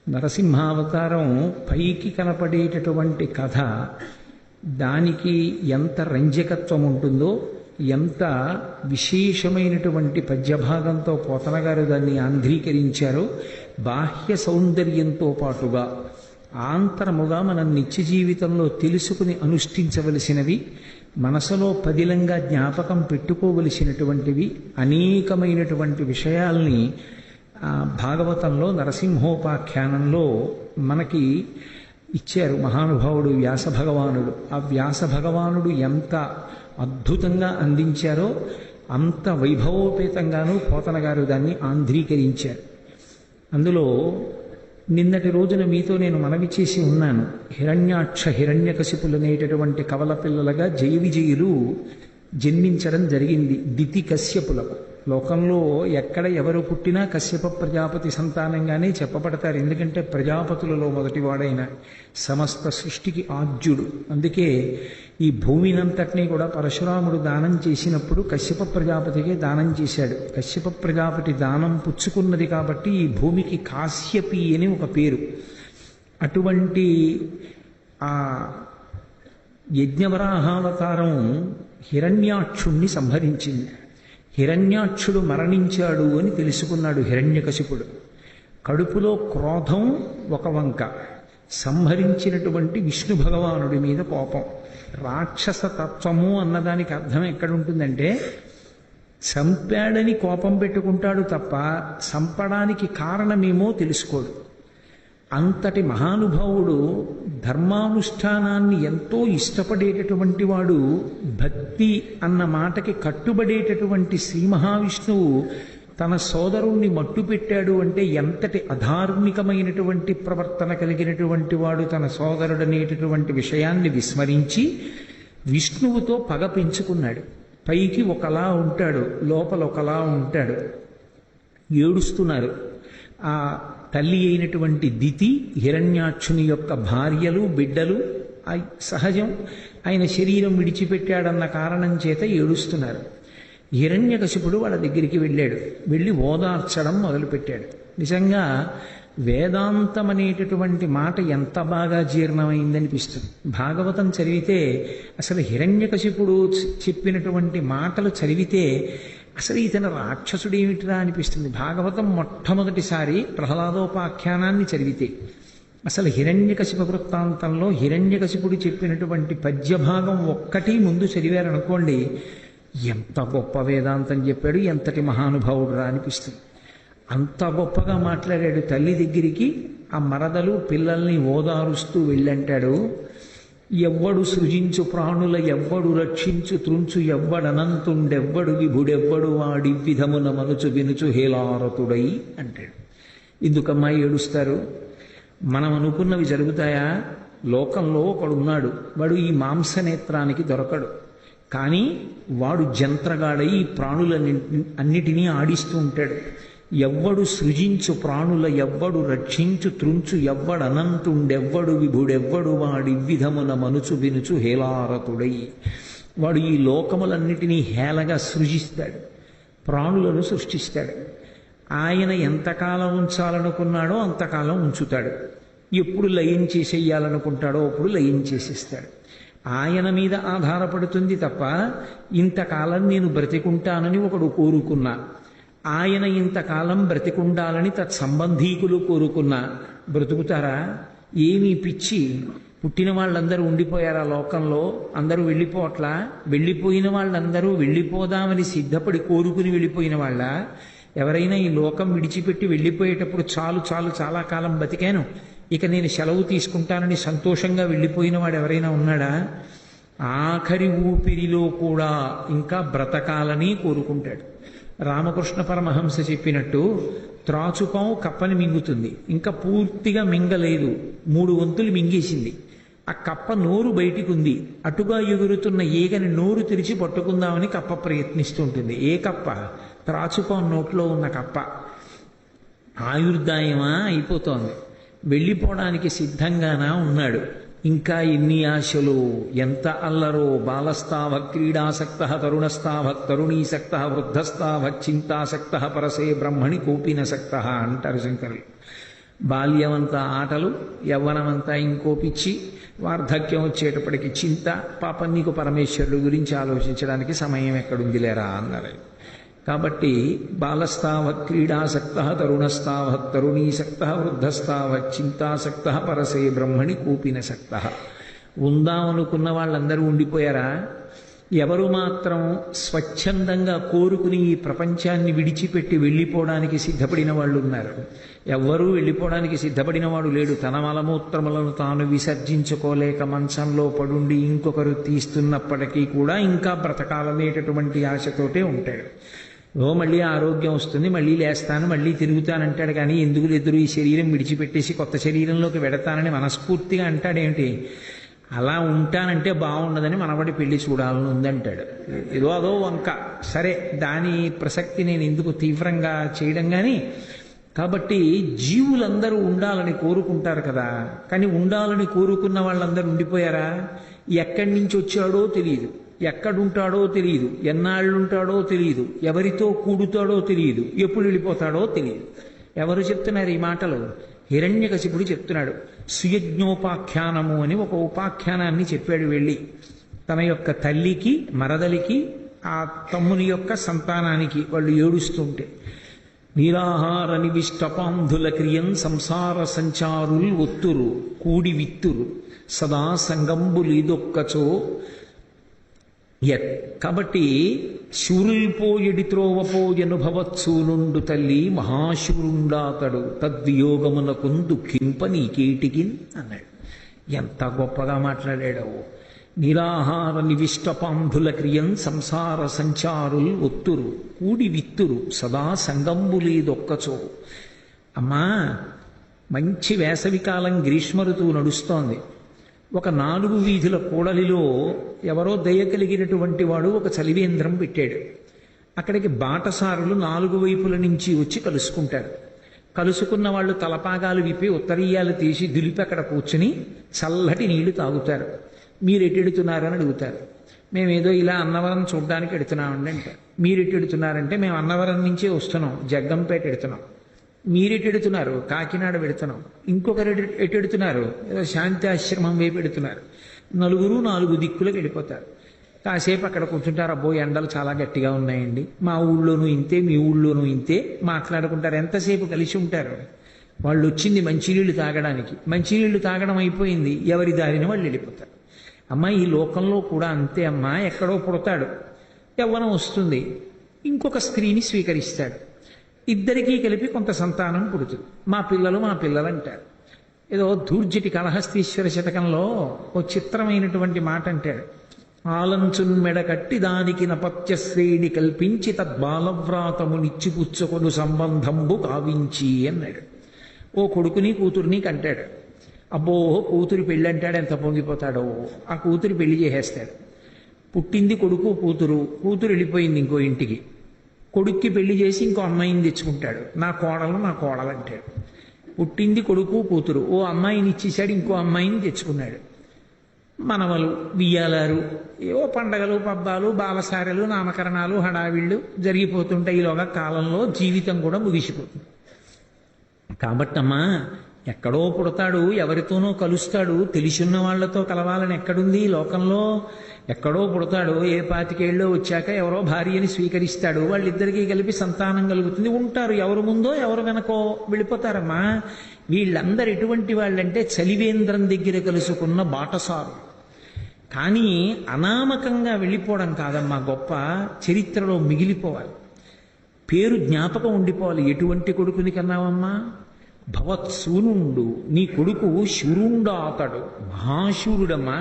నరసింహావతారం పైకి కనపడేటటువంటి కథ, దానికి ఎంత రంజకత్వం ఉంటుందో, ఎంత విశేషమైనటువంటి పద్యభాగంతో పోతన గారు దాన్ని ఆంధ్రీకరించారో, బాహ్య సౌందర్యంతో పాటుగా ఆంతరముగా మనం నిత్య జీవితంలో తెలుసుకుని అనుష్ఠించవలసినవి, మనసులో పదిలంగా జ్ఞాపకం పెట్టుకోవలసినటువంటివి అనేకమైనటువంటి విషయాల్ని భాగవతంలో నరసింహోపాఖ్యానంలో మనకి ఇచ్చారు మహానుభావుడు వ్యాస భగవానుడు. ఆ వ్యాస భగవానుడు ఎంత అద్భుతంగా అందించారో అంత వైభవోపేతంగానూ పోతన గారు దాన్ని ఆంధ్రీకరించారు. అందులో నిన్నటి రోజున మీతో నేను మనవి చేసి ఉన్నాను, హిరణ్యాక్ష హిరణ్యకశిపులనేటటువంటి కవల పిల్లలుగా జయ విజయులు జన్మించడం జరిగింది దితి కశ్యపులకు. లోకంలో ఎక్కడ ఎవరు పుట్టినా కశ్యప ప్రజాపతి సంతానంగానే చెప్పబడతారు. ఎందుకంటే ప్రజాపతులలో మొదటివాడైన సమస్త సృష్టికి ఆద్యుడు. అందుకే ఈ భూమినంతటినీ కూడా పరశురాముడు దానం చేసినప్పుడు కశ్యప ప్రజాపతికే దానం చేశాడు. కశ్యప ప్రజాపతి దానం పుచ్చుకున్నది కాబట్టి ఈ భూమికి కాశ్యపి అని ఒక పేరు. అటువంటి ఆ యజ్ఞవరాహావతారం హిరణ్యాక్షుణ్ణి సంహరించింది. హిరణ్యాక్షుడు మరణించాడు అని తెలుసుకున్నాడు హిరణ్యకశిపుడు. కడుపులో క్రోధం ఒక వంక, సంహరించినటువంటి విష్ణు భగవానుడి మీద కోపం. రాక్షస తత్వము అన్నదానికి అర్థం ఎక్కడుంటుందంటే, చంపాడని కోపం పెట్టుకుంటాడు తప్ప చంపడానికి కారణమేమో తెలుసుకోడు. అంతటి మహానుభావుడు ధర్మానుష్ఠానాన్ని ఎంతో ఇష్టపడేటటువంటి వాడు. భక్తి అన్న మాటకి కట్టుబడేటటువంటి శ్రీ మహావిష్ణువు తన సోదరుణ్ణి మట్టు పెట్టాడు అంటే ఎంతటి అధార్మికమైనటువంటి ప్రవర్తన కలిగినటువంటి వాడు తన సోదరుడనేటటువంటి విషయాన్ని విస్మరించి విష్ణువుతో పగ పెంచుకున్నాడు. పైకి ఒకలా ఉంటాడు, లోపల ఒకలా ఉంటాడు. ఏడుస్తున్నారు ఆ తల్లి అయినటువంటి దితి, హిరణ్యాక్షుని యొక్క భార్యలు, బిడ్డలు. సహజం, ఆయన శరీరం విడిచిపెట్టాడన్న కారణం చేత ఏడుస్తున్నారు. హిరణ్యకశిపుడు వాళ్ళ దగ్గరికి వెళ్ళాడు. వెళ్ళి ఓదార్చడం మొదలుపెట్టాడు. నిజంగా వేదాంతం అనేటటువంటి మాట ఎంత బాగా జీర్ణమైందనిపిస్తుంది. భాగవతం చదివితే అసలు హిరణ్యకశిపుడు చెప్పినటువంటి మాటలు చదివితే అసలు ఇతను రాక్షసుడేమిటిరా అనిపిస్తుంది. భాగవతం మొట్టమొదటిసారి ప్రహ్లాదోపాఖ్యానాన్ని చదివితే అసలు హిరణ్యకశిప వృత్తాంతంలో హిరణ్యకశిపుడు చెప్పినటువంటి పద్యభాగం ఒక్కటి ముందు చదివారనుకోండి, ఎంత గొప్ప వేదాంతం చెప్పాడు, ఎంతటి మహానుభావుడు రా అనిపిస్తుంది. అంత గొప్పగా మాట్లాడాడు. తల్లి దగ్గరికి ఆ మరదలు పిల్లల్ని ఓదారుస్తూ వెళ్ళంటాడు, ఎవ్వడు సృజించు ప్రాణుల ఎవ్వడు రక్షించు త్రుంచు ఎవ్వడనంతుండెవ్వడు విభుడెవ్వడు వాడి విధమున మనుచు వినుచు హేలారతుడై అంటాడు. ఎందుకమ్మా ఏడుస్తారు? మనం అనుకున్నవి జరుగుతాయా? లోకంలో ఒకడున్నాడు, వాడు ఈ మాంసనేత్రానికి దొరకడు, కానీ వాడు జంత్రగాడై ఈ ప్రాణులన్నిటినీ ఆడిస్తూ ఉంటాడు. ఎవ్వడు సృజించు ప్రాణుల ఎవ్వడు రక్షించు త్రుంచు ఎవ్వడనంతుండెవ్వడు విభుడెవ్వడు వాడి విధమున మనుచు వినుచు హేలారతుడై. వాడు ఈ లోకములన్నిటినీ హేళగా సృజిస్తాడు, ప్రాణులను సృష్టిస్తాడు. ఆయన ఎంతకాలం ఉంచాలనుకున్నాడో అంతకాలం ఉంచుతాడు. ఎప్పుడు లయం చేసేయాలనుకుంటాడో అప్పుడు లయం చేసేస్తాడు. ఆయన మీద ఆధారపడుతుంది తప్ప ఇంతకాలం నేను బ్రతికుంటానని ఒకడు కోరుకున్నా, ఆయన ఇంతకాలం బ్రతికుండాలని తత్సంబంధీకులు కోరుకున్నా బ్రతుకుతారా? ఏమీ పిచ్చి. పుట్టిన వాళ్ళందరూ ఉండిపోయారా లోకంలో? అందరూ వెళ్ళిపోవట్లా? వెళ్ళిపోయిన వాళ్ళందరూ వెళ్ళిపోదామని సిద్ధపడి కోరుకుని వెళ్ళిపోయిన వాళ్ళ? ఎవరైనా ఈ లోకం విడిచిపెట్టి వెళ్ళిపోయేటప్పుడు చాలు చాలు చాలా కాలం బతికాను, ఇక నేను సెలవు తీసుకుంటానని సంతోషంగా వెళ్ళిపోయిన వాడు ఎవరైనా ఉన్నాడా? ఆఖరి ఊపిరిలో కూడా ఇంకా బ్రతకాలని కోరుకుంటాడు. రామకృష్ణ పరమహంస చెప్పినట్టు త్రాచుకం కప్పని మింగుతుంది, ఇంకా పూర్తిగా మింగలేదు, 3 వంతులు మింగేసింది. ఆ కప్ప నోరు బయటికి ఉంది, అటుగా ఎగురుతున్న ఈగని నోరు తెరిచి పట్టుకుందామని కప్ప ప్రయత్నిస్తుంటుంది. ఏ కప్ప? త్రాచుకం నోట్లో ఉన్న కప్ప. ఆయుర్దాయమా అయిపోతోంది, వెళ్ళిపోవడానికి సిద్ధంగానా ఉన్నాడు. ఇంకా ఎన్ని ఆశలు, ఎంత అల్లరో. బాలస్తావ క్రీడాసక్త తరుణస్తావ తరుణీసక్త వృద్ధస్తావ చింతాసక్త పరసే బ్రహ్మణి కోపినసక్త అంటారు శంకరులు. బాల్యమంతా ఆటలు, యవ్వనమంతా ఇంకో పిచ్చి, వార్ధక్యం వచ్చేటప్పటికి చింత, పాపం నీకు పరమేశ్వరుడు గురించి ఆలోచించడానికి సమయం ఎక్కడుంది లేరా అన్నారు. కాబట్టి బాలస్తావత్ క్రీడాసక్త, తరుణస్తావత్ తరుణీసక్త, వృద్ధస్తావత్ చింతాసక్త, పరసే బ్రహ్మణి కూపినసక్త. ఉందామనుకున్న వాళ్ళందరూ ఉండిపోయారా? ఎవరు మాత్రం స్వచ్ఛందంగా కోరుకుని ఈ ప్రపంచాన్ని విడిచిపెట్టి వెళ్ళిపోవడానికి సిద్ధపడిన వాళ్ళు ఉన్నారు. ఎవ్వరూ వెళ్ళిపోవడానికి సిద్ధపడిన వాడు లేడు. తన మలమూత్రములను తాను విసర్జించుకోలేక మంచంలో పడుండి ఇంకొకరు తీస్తున్నప్పటికీ కూడా ఇంకా బ్రతకాలనేటటువంటి ఆశతోటే ఉంటాడు. మళ్ళీ ఆరోగ్యం వస్తుంది, మళ్ళీ లేస్తాను, మళ్ళీ తిరుగుతానంటాడు. కానీ ఎందుకు ఎదురు ఈ శరీరం విడిచిపెట్టేసి కొత్త శరీరంలోకి వెడతానని మనస్ఫూర్తిగా అంటాడేమిటి? అలా ఉంటానంటే బాగుండదని మనవడి పెళ్లి చూడాలని ఉందంటాడు. ఏదో అదో వంక. సరే, దాని ప్రసక్తి నేను ఎందుకు తీవ్రంగా చేయడం. కానీ కాబట్టి జీవులందరూ ఉండాలని కోరుకుంటారు కదా. కానీ ఉండాలని కోరుకున్న వాళ్ళందరూ ఉండిపోయారా? ఎక్కడి నుంచి వచ్చాడో తెలియదు, ఎక్కడుంటాడో తెలియదు, ఎన్నాళ్ళుంటాడో తెలియదు, ఎవరితో కూడుతాడో తెలియదు, ఎప్పుడు వెళ్ళిపోతాడో తెలియదు. ఎవరు చెప్తున్నారు ఈ మాటలు? హిరణ్యకశిపుడు చెప్తున్నాడు. సుయజ్ఞోపాఖ్యానము అని ఒక ఉపాఖ్యానాన్ని చెప్పాడు. వెళ్ళి తన యొక్క తల్లికి, మరదలికి, ఆ తమ్ముని యొక్క సంతానానికి వాళ్ళు ఏడుస్తుంటే, నిరాహార నివిష్టపాంధుల క్రియం సంసార సంచారుల్ ఒత్తురు కూడి విత్తురు సదా సంగంబులీదొక్కచో. కాబట్టి శూరుల్పోయడి త్రోవపోయనుభవత్సూనుండు తల్లి మహాశూరుండాతడు తద్వియోగమునకు దుఃఖింప నీకేటికి అన్నాడు. ఎంత గొప్పగా మాట్లాడాడో. నిరాహార నివిష్టపాంధుల క్రియం సంసార సంచారుల్ ఒత్తురు కూడి విత్తురు సదా సంగంబులీదొక్కచో. అమ్మా, మంచి వేసవికాలం, గ్రీష్మ ఋతువు నడుస్తోంది. ఒక 4 వీధుల కూడలిలో ఎవరో దయ కలిగినటువంటి వాడు ఒక చలివేంద్రం పెట్టాడు. అక్కడికి బాటసారులు 4 వైపుల నుంచి వచ్చి కలుసుకుంటారు. కలుసుకున్న వాళ్ళు తలపాగాలు విప్పి ఉత్తరీయాలు తీసి దులిపి అక్కడ కూర్చుని చల్లటి నీళ్లు తాగుతారు. మీరు ఎటెడుతున్నారని అడుగుతారు. మేమేదో ఇలా అన్నవరం చూడడానికి ఎడుతున్నామండి అంటారు. మీరు ఎటెడుతున్నారంటే మేము అన్నవరం నుంచే వస్తున్నాం, జగ్గంపేట ఎడుతున్నాం. మీరెటెడుతున్నారు? కాకినాడ పెడుతున్నాం. ఇంకొకరు ఎటెడుతున్నారు? ఏదో శాంతి ఆశ్రమం వైపు పెడుతున్నారు. 4 దిక్కులకు వెళ్ళిపోతారు. కాసేపు అక్కడ కూర్చుంటారు. అబ్బో, ఎండలు చాలా గట్టిగా ఉన్నాయండి, మా ఊళ్ళోనూ ఇంతే, మీ ఊళ్ళోనూ ఇంతే మాట్లాడుకుంటారు. ఎంతసేపు కలిసి ఉంటారు? వాళ్ళు వచ్చింది మంచినీళ్లు తాగడానికి. మంచినీళ్లు తాగడం అయిపోయింది, ఎవరి దారిని వాళ్ళు వెళ్ళిపోతారు. అమ్మ, ఈ లోకంలో కూడా అంతే అమ్మా. ఎక్కడో పుడతాడు, యవ్వనం వస్తుంది, ఇంకొక స్త్రీని స్వీకరిస్తాడు. ఇద్దరికీ కలిపి కొంత సంతానం పుడుతుంది. మా పిల్లలు అంటారు. ఏదో ధూర్జటి కళహస్తీశ్వర శతకంలో ఓ చిత్రమైనటువంటి మాట అంటాడు. ఆలంచున్ మెడ కట్టి దానికి నపత్య శ్రేణి కల్పించి తద్బాలవ్రాతము నిచ్చిపుచ్చుకొను సంబంధంబు కావించి అన్నాడు. ఓ కొడుకుని కూతుర్ని కంటాడు. అబ్బో, కూతురు పెళ్ళి అంటాడు. ఎంత పొంగిపోతాడో. ఆ కూతురు పెళ్లి చేసేస్తాడు. పుట్టింది కొడుకు కూతురు, కూతురు వెళ్ళిపోయింది ఇంకో ఇంటికి. కొడుక్కి పెళ్లి చేసి ఇంకో అమ్మాయిని తెచ్చుకుంటాడు. నా కోడలు అంటాడు. పుట్టింది కొడుకు కూతురు, ఓ అమ్మాయిని ఇచ్చేసాడు, ఇంకో అమ్మాయిని తెచ్చుకున్నాడు. మనవలు, వియ్యాలారు, ఏవో పండగలు, పబ్బాలు, బాలసారెలు, నామకరణాలు, హడావిళ్ళు జరిగిపోతుంటాయి. ఈలోగా కాలంలో జీవితం కూడా ముగిసిపోతుంది. కాబట్టమ్మా, ఎక్కడో పుడతాడు, ఎవరితోనో కలుస్తాడు. తెలిసిన్న వాళ్లతో కలవాలని ఎక్కడుంది లోకంలో? ఎక్కడో పుడతాడు, ఏ 25 ఏళ్ళో వచ్చాక ఎవరో భార్యని స్వీకరిస్తాడు. వాళ్ళిద్దరికీ కలిపి సంతానం కలుగుతుంది. ఉంటారు, ఎవరు ముందో ఎవరు వెనకో వెళ్ళిపోతారమ్మా. వీళ్ళందరూ ఎటువంటి వాళ్ళంటే చలివేంద్రం దగ్గర కలుసుకున్న బాటసారు. కానీ అనామకంగా వెళ్ళిపోవడం కాదమ్మా గొప్ప. చరిత్రలో మిగిలిపోవాలి, పేరు జ్ఞాపకం ఉండిపోవాలి. ఎటువంటి కొడుకుని కన్నావమ్మా? భవత్సూనుండు, నీ కొడుకు శూరుండాతడు, మహాశూరుడమ్మా.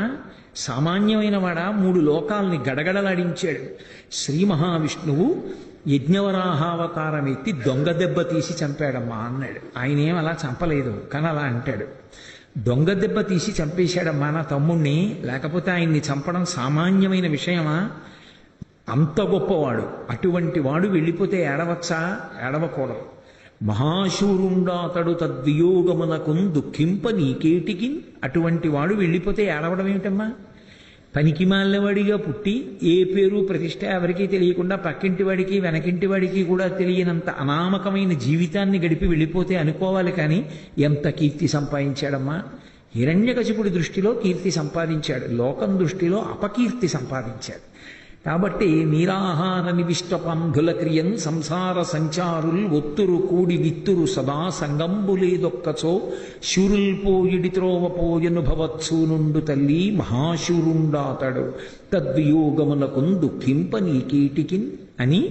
సామాన్యమైన వాడా? 3 లోకాల్ని గడగడలాడించాడు. శ్రీ మహావిష్ణువు యజ్ఞవరాహావతారం ఎత్తి దొంగ దెబ్బ తీసి చంపాడమ్మా అన్నాడు. ఆయనేం అలా చంపలేదు, కానీ అలా అంటాడు. దొంగ దెబ్బ తీసి చంపేశాడమ్మా నా తమ్ముణ్ణి. లేకపోతే ఆయన్ని చంపడం సామాన్యమైన విషయమా? అంత గొప్పవాడు. అటువంటి వాడు వెళ్ళిపోతే ఏడవచ్చా? ఏడవకూడదు. మహాశూరుండాతడు తద్వియోగమునకు దుఃఖింప నీకేటికి. అటువంటి వాడు వెళ్ళిపోతే ఏడవడం ఏమిటమ్మా? పనికి మాలినవాడిగా పుట్టి ఏ పేరు ప్రతిష్ట ఎవరికీ తెలియకుండా పక్కింటి వాడికి వెనకింటి వాడికి కూడా తెలియనంత అనామకమైన జీవితాన్ని గడిపి వెళ్ళిపోతే అనుకోవాలి. కానీ ఎంత కీర్తి సంపాదించాడమ్మా! హిరణ్యకశిపుడి దృష్టిలో కీర్తి సంపాదించాడు, లోకం దృష్టిలో అపకీర్తి సంపాదించాడు. కాబట్టి నీరాహార నివిష్టపంధుల క్రియం సంసార సంచారుల్ ఒత్తురు కూడి విత్తురు సదా సంగంబులేదొక్కచో శూరుల్ పోయిడి త్రోవపోయను భవత్సు నుండు తల్లి మహాశూరుండాతడు తద్వియోగమునకున్ దుఃఖింప నీకీటికిన్ అని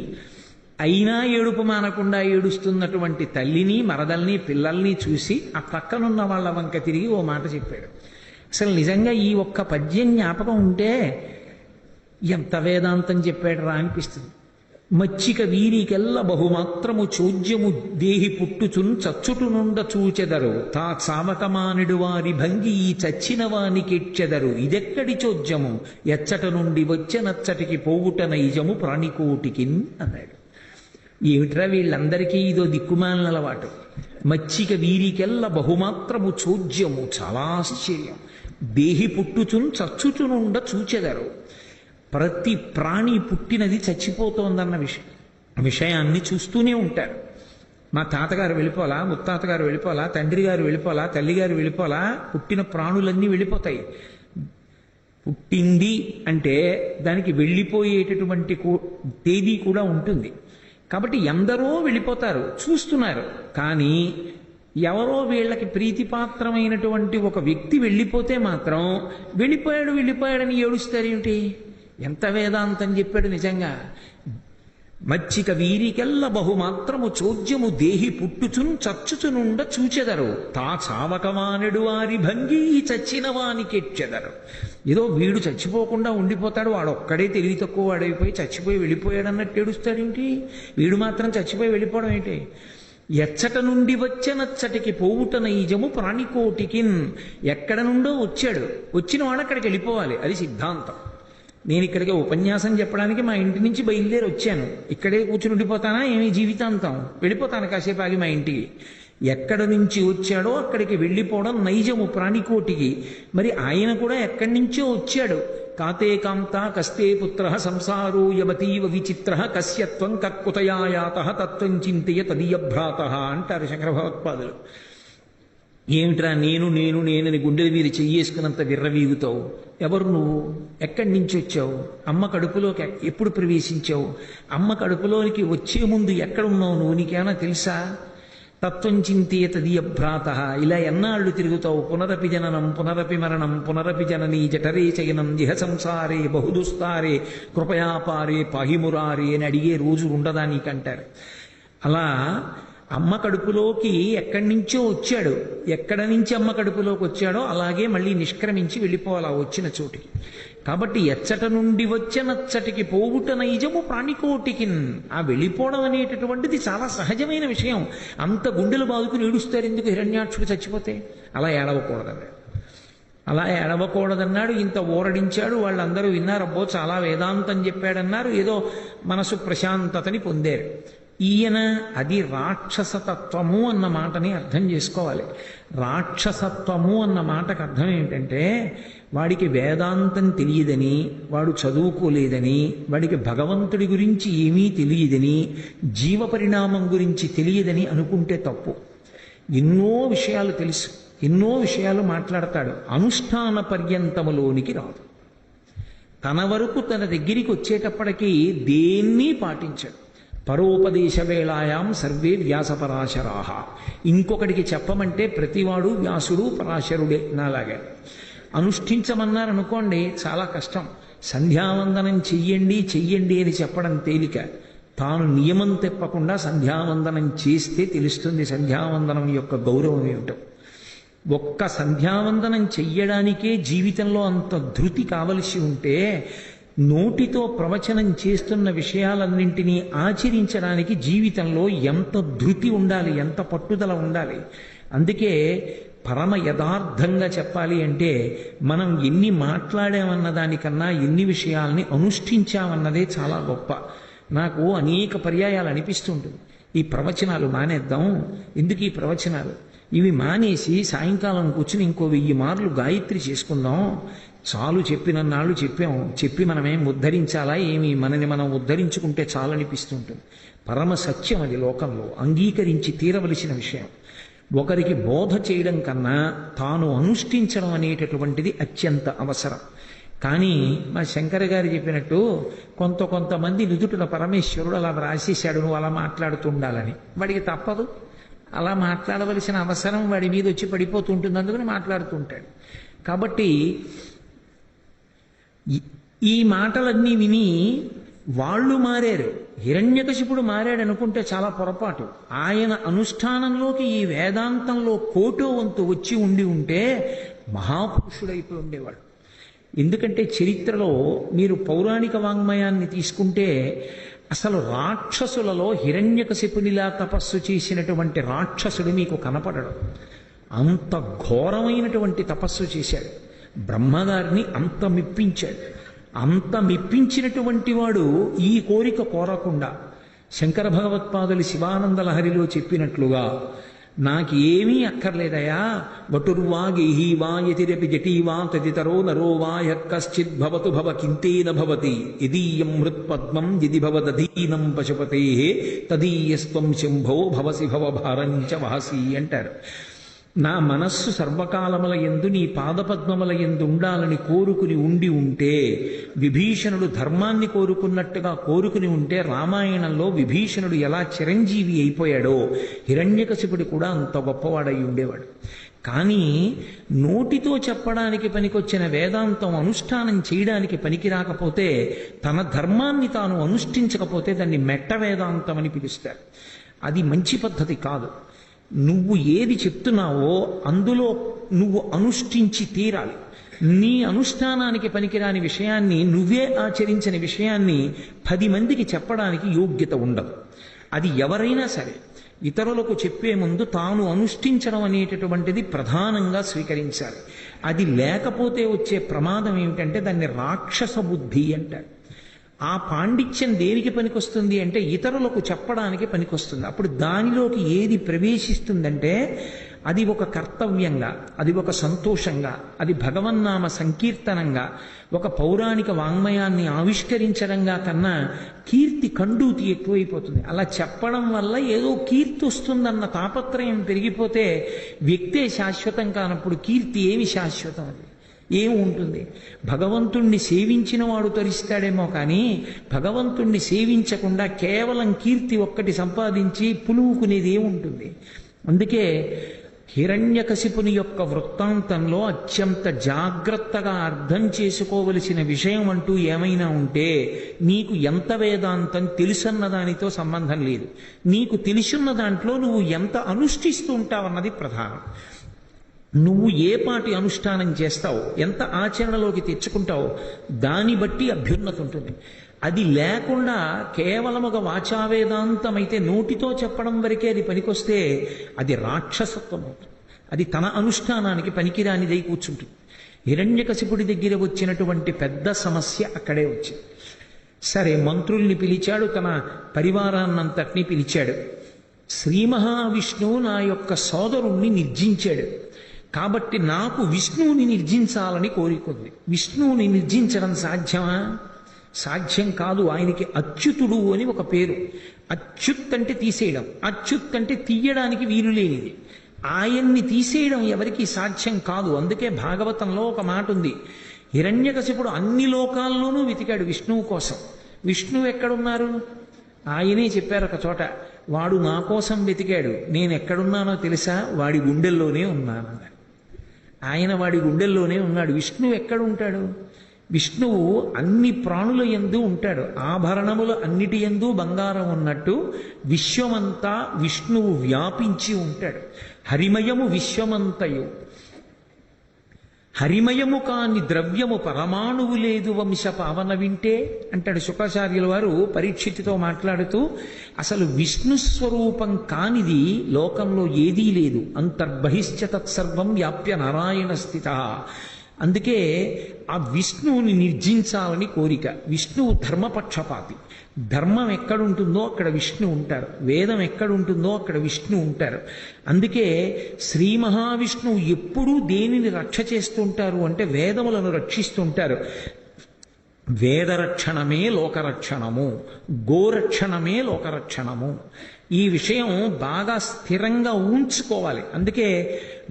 అయినా ఏడుపు మానకుండా ఏడుస్తున్నటువంటి తల్లిని మరదల్ని పిల్లల్ని చూసి ఆ పక్కనున్న వాళ్ళ వంక తిరిగి ఓ మాట చెప్పాడు. అసలు నిజంగా ఈ ఒక్క పద్యం జ్ఞాపకం ఉంటే ఎంత వేదాంతం చెప్పాడు రా అనిపిస్తుంది. మచ్చిక వీరికెల్ల బహుమాత్రము చోద్యము దేహి పుట్టుచున్ చచ్చుటు నుండ చూచెదరు తా చావకమానిడు వారి భంగి ఈ చచ్చిన వానికెచ్చెదరు ఇదెక్కడి చోద్యము ఎచ్చట నుండి వచ్చే నచ్చటికి పోవుట నైజము ప్రాణికోటికిన్ అన్నాడు. ఏమిట్రా వీళ్ళందరికీ ఇదో దిక్కుమాలిన అలవాటు. మచ్చిక వీరికెల్ల బహుమాత్రము చోద్యము, చాలా ఆశ్చర్యం. దేహి పుట్టుచున్ చచ్చుచునుండ చూచెదరు. ప్రతి ప్రాణి పుట్టినది చచ్చిపోతోందన్న విషయాన్ని చూస్తూనే ఉంటారు. మా తాతగారు వెళ్ళిపోలా, ముత్తాతగారు వెళ్ళిపోలా, తండ్రి గారు వెళ్ళిపోలా, తల్లిగారు వెళ్ళిపోలా, పుట్టిన ప్రాణులన్నీ వెళ్ళిపోతాయి. పుట్టింది అంటే దానికి వెళ్ళిపోయేటటువంటి తేదీ కూడా ఉంటుంది. కాబట్టి ఎందరో వెళ్ళిపోతారు, చూస్తున్నారు. కానీ ఎవరో వీళ్ళకి ప్రీతిపాత్రమైనటువంటి ఒక వ్యక్తి వెళ్ళిపోతే మాత్రం వెళ్ళిపోయాడని ఏడుస్తారేమిటి? ఎంత వేదాంతం చెప్పాడు నిజంగా. మచ్చిక వీరికెల్ల బహుమాత్రము చోద్యము దేహి పుట్టుచున్ చచ్చుచునుండ చూచెదరు తా చావకమానెడు వారి భంగి చచ్చిన వానికెచ్చెదరు. ఏదో వీడు చచ్చిపోకుండా ఉండిపోతాడు, వాడొక్కడే తెలివి తక్కువ వాడైపోయి చచ్చిపోయి వెళ్ళిపోయాడు అన్నట్టు ఏడుస్తాడేంటి? వీడు మాత్రం చచ్చిపోయి వెళ్ళిపోవడం ఏంటి? ఎచ్చట నుండి వచ్చనచ్చటికి పోవుట నైజము ప్రాణికోటికిన్. ఎక్కడ నుండో వచ్చాడు, వచ్చిన వాడు అక్కడికి వెళ్ళిపోవాలి, అది సిద్ధాంతం. నేను ఇక్కడికి ఉపన్యాసం చెప్పడానికి మా ఇంటి నుంచి బయలుదేరి వచ్చాను, ఇక్కడే కూర్చుని ఉండిపోతానా ఏమి? జీవితాంతం వెళ్ళిపోతాను కాసేపు ఆగి మా ఇంటికి. ఎక్కడ నుంచి వచ్చాడో అక్కడికి వెళ్ళిపోవడం నైజము ప్రాణికోటికి. మరి ఆయన కూడా ఎక్కడి నుంచో వచ్చాడు. కాతే కాంత కస్తే పుత్ర సంసారో యమతీవ విచిత్ర కస్యత్వం కక్కుతయాయాత తత్వం చింతయ తదీయభ్రాత అంటారు శంకర భగవత్పాదులు. ఏమిట్రా నేను నేను నేనని గుండెల మీద చెయ్యేసుకున్నంత విర్రవీగుతావు? ఎవరు నువ్వు? ఎక్కడి నుంచి వచ్చావు? అమ్మ కడుపులోకి ఎప్పుడు ప్రవేశించావు? అమ్మ కడుపులోనికి వచ్చే ముందు ఎక్కడున్నావు నువ్వు? నీకేమైనా తెలుసా? తత్వం చింతయ తదీయభ్రాత. ఇలా ఎన్నాళ్ళు తిరుగుతావు? పునరపి జననం పునరపి మరణం పునరపి జననీ జఠరే చయనం జిహ సంసారే బహుదుస్తారే కృపయాపారే పాహిమురారే అని అడిగే రోజు ఉండదా నీకంటారు. అలా అమ్మ కడుపులోకి ఎక్కడి నుంచో వచ్చాడు, ఎక్కడ నుంచి అమ్మ కడుపులోకి వచ్చాడో అలాగే మళ్ళీ నిష్క్రమించి వెళ్ళిపోవాలా వచ్చిన చోటికి. కాబట్టి ఎచ్చట నుండి వచ్చనచ్చటికి పోవుట నైజము ప్రాణికోటికి. ఆ వెళ్ళిపోవడం అనేటటువంటిది చాలా సహజమైన విషయం. అంత గుండెలు బాదుకుని ఏడుస్తారు ఎందుకు హిరణ్యాక్షుడు చచ్చిపోతే? అలా ఏడవకూడదన్నాడు. అలా ఏడవకూడదన్నాడు. ఇంత ఊరడించాడు, వాళ్ళందరూ విన్నారు. అబ్బో చాలా వేదాంతం చెప్పాడన్నారు, ఏదో మనసు ప్రశాంతతని పొందారు. ఈయన అది రాక్షసతత్వము అన్న మాటని అర్థం చేసుకోవాలి. రాక్షసత్వము అన్న మాటకు అర్థం ఏంటంటే వాడికి వేదాంతం తెలియదని, వాడు చదువుకోలేదని, వాడికి భగవంతుడి గురించి ఏమీ తెలియదని, జీవ పరిణామం గురించి తెలియదని అనుకుంటే తప్పు. ఎన్నో విషయాలు తెలుసు, ఎన్నో విషయాలు మాట్లాడతాడు, అనుష్ఠాన పర్యంతములోనికి రాదు. తన వరకు తన దగ్గరికి వచ్చేటప్పటికీ దేన్ని పాటించాడు. పరోపదేశ వేళాయాం సర్వే వ్యాసపరాశరాహ. ఇంకొకటికి చెప్పమంటే ప్రతివాడు వ్యాసుడు పరాశరుడే నాలాగా. అనుష్ఠించమన్నారనుకోండి చాలా కష్టం. సంధ్యావందనం చెయ్యండి అని చెప్పడం తేలిక. తాను నియమం తెప్పకుండా సంధ్యావందనం చేస్తే తెలుస్తుంది సంధ్యావందనం యొక్క గౌరవం ఏమిటో. ఒక్క సంధ్యావందనం చెయ్యడానికే జీవితంలో అంత ధృతి కావలసి ఉంటే నోటితో ప్రవచనం చేస్తున్న విషయాలన్నింటినీ ఆచరించడానికి జీవితంలో ఎంత ధృతి ఉండాలి, ఎంత పట్టుదల ఉండాలి. అందుకే పరమ యథార్థంగా చెప్పాలి అంటే మనం ఎన్ని మాట్లాడామన్న దానికన్నా ఎన్ని విషయాల్ని అనుష్ఠించామన్నదే చాలా గొప్ప. నాకు అనేక పర్యాయాలు అనిపిస్తుంటుంది, ఈ ప్రవచనాలు మానేద్దాం, ఎందుకు ఈ ప్రవచనాలు, ఇవి మానేసి సాయంకాలం కూర్చుని ఇంకో 1000 మార్లు గాయత్రి చేసుకుందాం, చాలు చెప్పినన్నాళ్ళు చెప్పాం, చెప్పి మనమేం ఉద్ధరించాలా ఏమి, మనని మనం ఉద్ధరించుకుంటే చాలనిపిస్తుంటుంది. పరమ సత్యం అది లోకంలో, అంగీకరించి తీరవలసిన విషయం. ఒకరికి బోధ చేయడం కన్నా తాను అనుష్ఠించడం అనేటటువంటిది అత్యంత అవసరం. కానీ మా శంకర గారు చెప్పినట్టు కొంతమంది నుదుటిన పరమేశ్వరుడు అలా రాసేశాడు, నువ్వు అలా మాట్లాడుతుండాలని. వాడికి తప్పదు, అలా మాట్లాడవలసిన అవసరం వాడి మీద వచ్చి పడిపోతుంటుంది, అందుకని మాట్లాడుతుంటాడు. కాబట్టి ఈ మాటలన్నీ విని వాళ్ళు మారారు. హిరణ్యకశిపుడు మారాడు అనుకుంటే చాలా పొరపాటు. ఆయన అనుష్ఠానంలోకి ఈ వేదాంతంలో కోటో వంతు వచ్చి ఉంటే మహాపురుషుడైపోయి ఉండేవాడు. ఎందుకంటే చరిత్రలో మీరు పౌరాణిక వాంగ్మయాన్ని తీసుకుంటే అసలు రాక్షసులలో హిరణ్యకశిపునిలా తపస్సు చేసినటువంటి రాక్షసుడు మీకు కనపడడు. అంత ఘోరమైనటువంటి తపస్సు చేశాడు, బ్రహ్మగారిని అంత మెప్పించాడు. అంత మెప్పించినటువంటి వాడు ఈ కోరిక కోరకుండా శంకర భగవత్పాదులు శివానంద లహరిలో చెప్పినట్లుగా నాకు ఏమీ అక్కర్లేదయా, వటుర్వా గేహీవా యతిరపి జటీవా తదితరో నరో వా యక్కశ్చిద్ భవతు భవ కింతేన భవతి యదీయం హృత్పద్మం యది భవదధీనం పశుపతే తదీయస్త్వం శంభో భవసి భవభారంచ వహసి అంటారు. నా మనస్సు సర్వకాలముల యందు నీ పాదపద్మముల యందు ఉండాలని కోరుకుని ఉంటే, విభీషణుడు ధర్మాన్ని కోరుకున్నట్టుగా కోరుకుని ఉంటే రామాయణంలో విభీషణుడు ఎలా చిరంజీవి అయిపోయాడో హిరణ్యకశిపుడు కూడా అంత గొప్పవాడై ఉండేవాడు. కానీ నోటితో చెప్పడానికి పనికొచ్చిన వేదాంతం అనుష్ఠానం చేయడానికి పనికి రాకపోతే, తన ధర్మాన్ని తాను అనుష్ఠించకపోతే దాన్ని మెట్ట వేదాంతం అని పిలుస్తారు. అది మంచి పద్ధతి కాదు. నువ్వు ఏది చెప్తున్నావో అందులో నువ్వు అనుష్ఠించి తీరాలి. నీ అనుష్ఠానానికి పనికిరాని విషయాన్ని, నువ్వే ఆచరించిన విషయాన్ని 10 మందికి చెప్పడానికి యోగ్యత ఉండదు. అది ఎవరైనా సరే ఇతరులకు చెప్పే ముందు తాను అనుష్ఠించడం అనేటటువంటిది ప్రధానంగా స్వీకరించాలి. అది లేకపోతే వచ్చే ప్రమాదం ఏమిటంటే దాన్ని రాక్షస బుద్ధి అంటారు. ఆ పాండిత్యం దేనికి పనికొస్తుంది అంటే ఇతరులకు చెప్పడానికి పనికొస్తుంది. అప్పుడు దానిలోకి ఏది ప్రవేశిస్తుందంటే అది ఒక కర్తవ్యంగా, అది ఒక సంతోషంగా, అది భగవన్నామ సంకీర్తనంగా, ఒక పౌరాణిక వాంగ్మయాన్ని ఆవిష్కరించడంగా కన్నా కీర్తి కండూతి ఎక్కువైపోతుంది. అలా చెప్పడం వల్ల ఏదో కీర్తి వస్తుందన్న తాపత్రయం పెరిగిపోతే వ్యక్తే శాశ్వతం కానప్పుడు కీర్తి ఏమి శాశ్వతం? అది ఏమి ఉంటుంది? భగవంతుణ్ణి సేవించిన వాడు తరిస్తాడేమో కానీ భగవంతుణ్ణి సేవించకుండా కేవలం కీర్తి ఒక్కటి సంపాదించి పులువుకునేది ఏముంటుంది? అందుకే హిరణ్యకశిపుని యొక్క వృత్తాంతంలో అత్యంత జాగ్రత్తగా అర్థం చేసుకోవలసిన విషయం అంటూ ఏమైనా ఉంటే, నీకు ఎంత వేదాంతం తెలుసన్న దానితో సంబంధం లేదు. నీకు తెలుసున్న దాంట్లో నువ్వు ఎంత అనుష్ఠిస్తూ ఉంటావన్నది ప్రధానం. నువ్వు ఏ పాటి అనుష్ఠానం చేస్తావు, ఎంత ఆచరణలోకి తెచ్చుకుంటావు, దాన్ని బట్టి అభ్యున్నతి ఉంటుంది. అది లేకుండా కేవలం ఒక వాచావేదాంతం అయితే నోటితో చెప్పడం వరకే అది పనికొస్తే అది రాక్షసత్వం అవుతుంది. అది తన అనుష్ఠానానికి పనికిరానిదై కూర్చుంటుంది. హిరణ్యకశిపుడి దగ్గర వచ్చినటువంటి పెద్ద సమస్య అక్కడే వచ్చింది. సరే, మంత్రుల్ని పిలిచాడు, తన పరివారాన్నంతటినీ పిలిచాడు. శ్రీ మహావిష్ణువు నా యొక్క సోదరుణ్ణి నిర్జించాడు కాబట్టి నాకు విష్ణువుని నిర్జించాలని కోరికుంది. విష్ణువుని నిర్జించడం సాధ్యమా? సాధ్యం కాదు. ఆయనకి అచ్యుతుడు అని ఒక పేరు. అచ్యుత్ అంటే తీసేయడం, అచ్యుత్ అంటే తీయడానికి వీలు లేనిది. ఆయన్ని తీసేయడం ఎవరికి సాధ్యం కాదు. అందుకే భాగవతంలో ఒక మాట ఉంది, హిరణ్యకశిపుడు అన్ని లోకాల్లోనూ వెతికాడు విష్ణువు కోసం. విష్ణువు ఎక్కడున్నారు? ఆయనే చెప్పారు ఒక చోట, వాడు నా కోసం వెతికాడు, నేను ఎక్కడున్నానో తెలుసా? వాడి గుండెల్లోనే ఉన్నాను. ఆయన వాడి గుండెల్లోనే ఉన్నాడు. విష్ణువు ఎక్కడ ఉంటాడు? విష్ణువు అన్ని ప్రాణుల యందు ఉంటాడు. ఆభరణములు అన్నిటి యందు బంగారం ఉన్నట్టు విశ్వమంతా విష్ణువు వ్యాపించి ఉంటాడు. హరిమయము విశ్వమంతయు, హరిమయము కాని ద్రవ్యము పరమాణువు లేదు వంశ పావన వింటే అంటాడు శుక్రాచార్యుల వారు పరీక్షితుతో మాట్లాడుతూ. అసలు విష్ణు స్వరూపం కానిది లోకంలో ఏదీ లేదు. అంతర్బహిశ్చ తత్సర్వం వ్యాప్య నారాయణ స్థిత. అందుకే ఆ విష్ణువుని నిర్జించాలని కోరిక. విష్ణువు ధర్మపక్షపాతి. ధర్మం ఎక్కడుంటుందో అక్కడ విష్ణు ఉంటారు, వేదం ఎక్కడుంటుందో అక్కడ విష్ణు ఉంటారు. అందుకే శ్రీ మహావిష్ణువు ఎప్పుడూ దేనిని రక్ష చేస్తుంటారు అంటే వేదములను రక్షిస్తుంటారు. వేదరక్షణమే లోకరక్షణము, గోరక్షణమే లోకరక్షణము. ఈ విషయం బాగా స్థిరంగా ఉంచుకోవాలి. అందుకే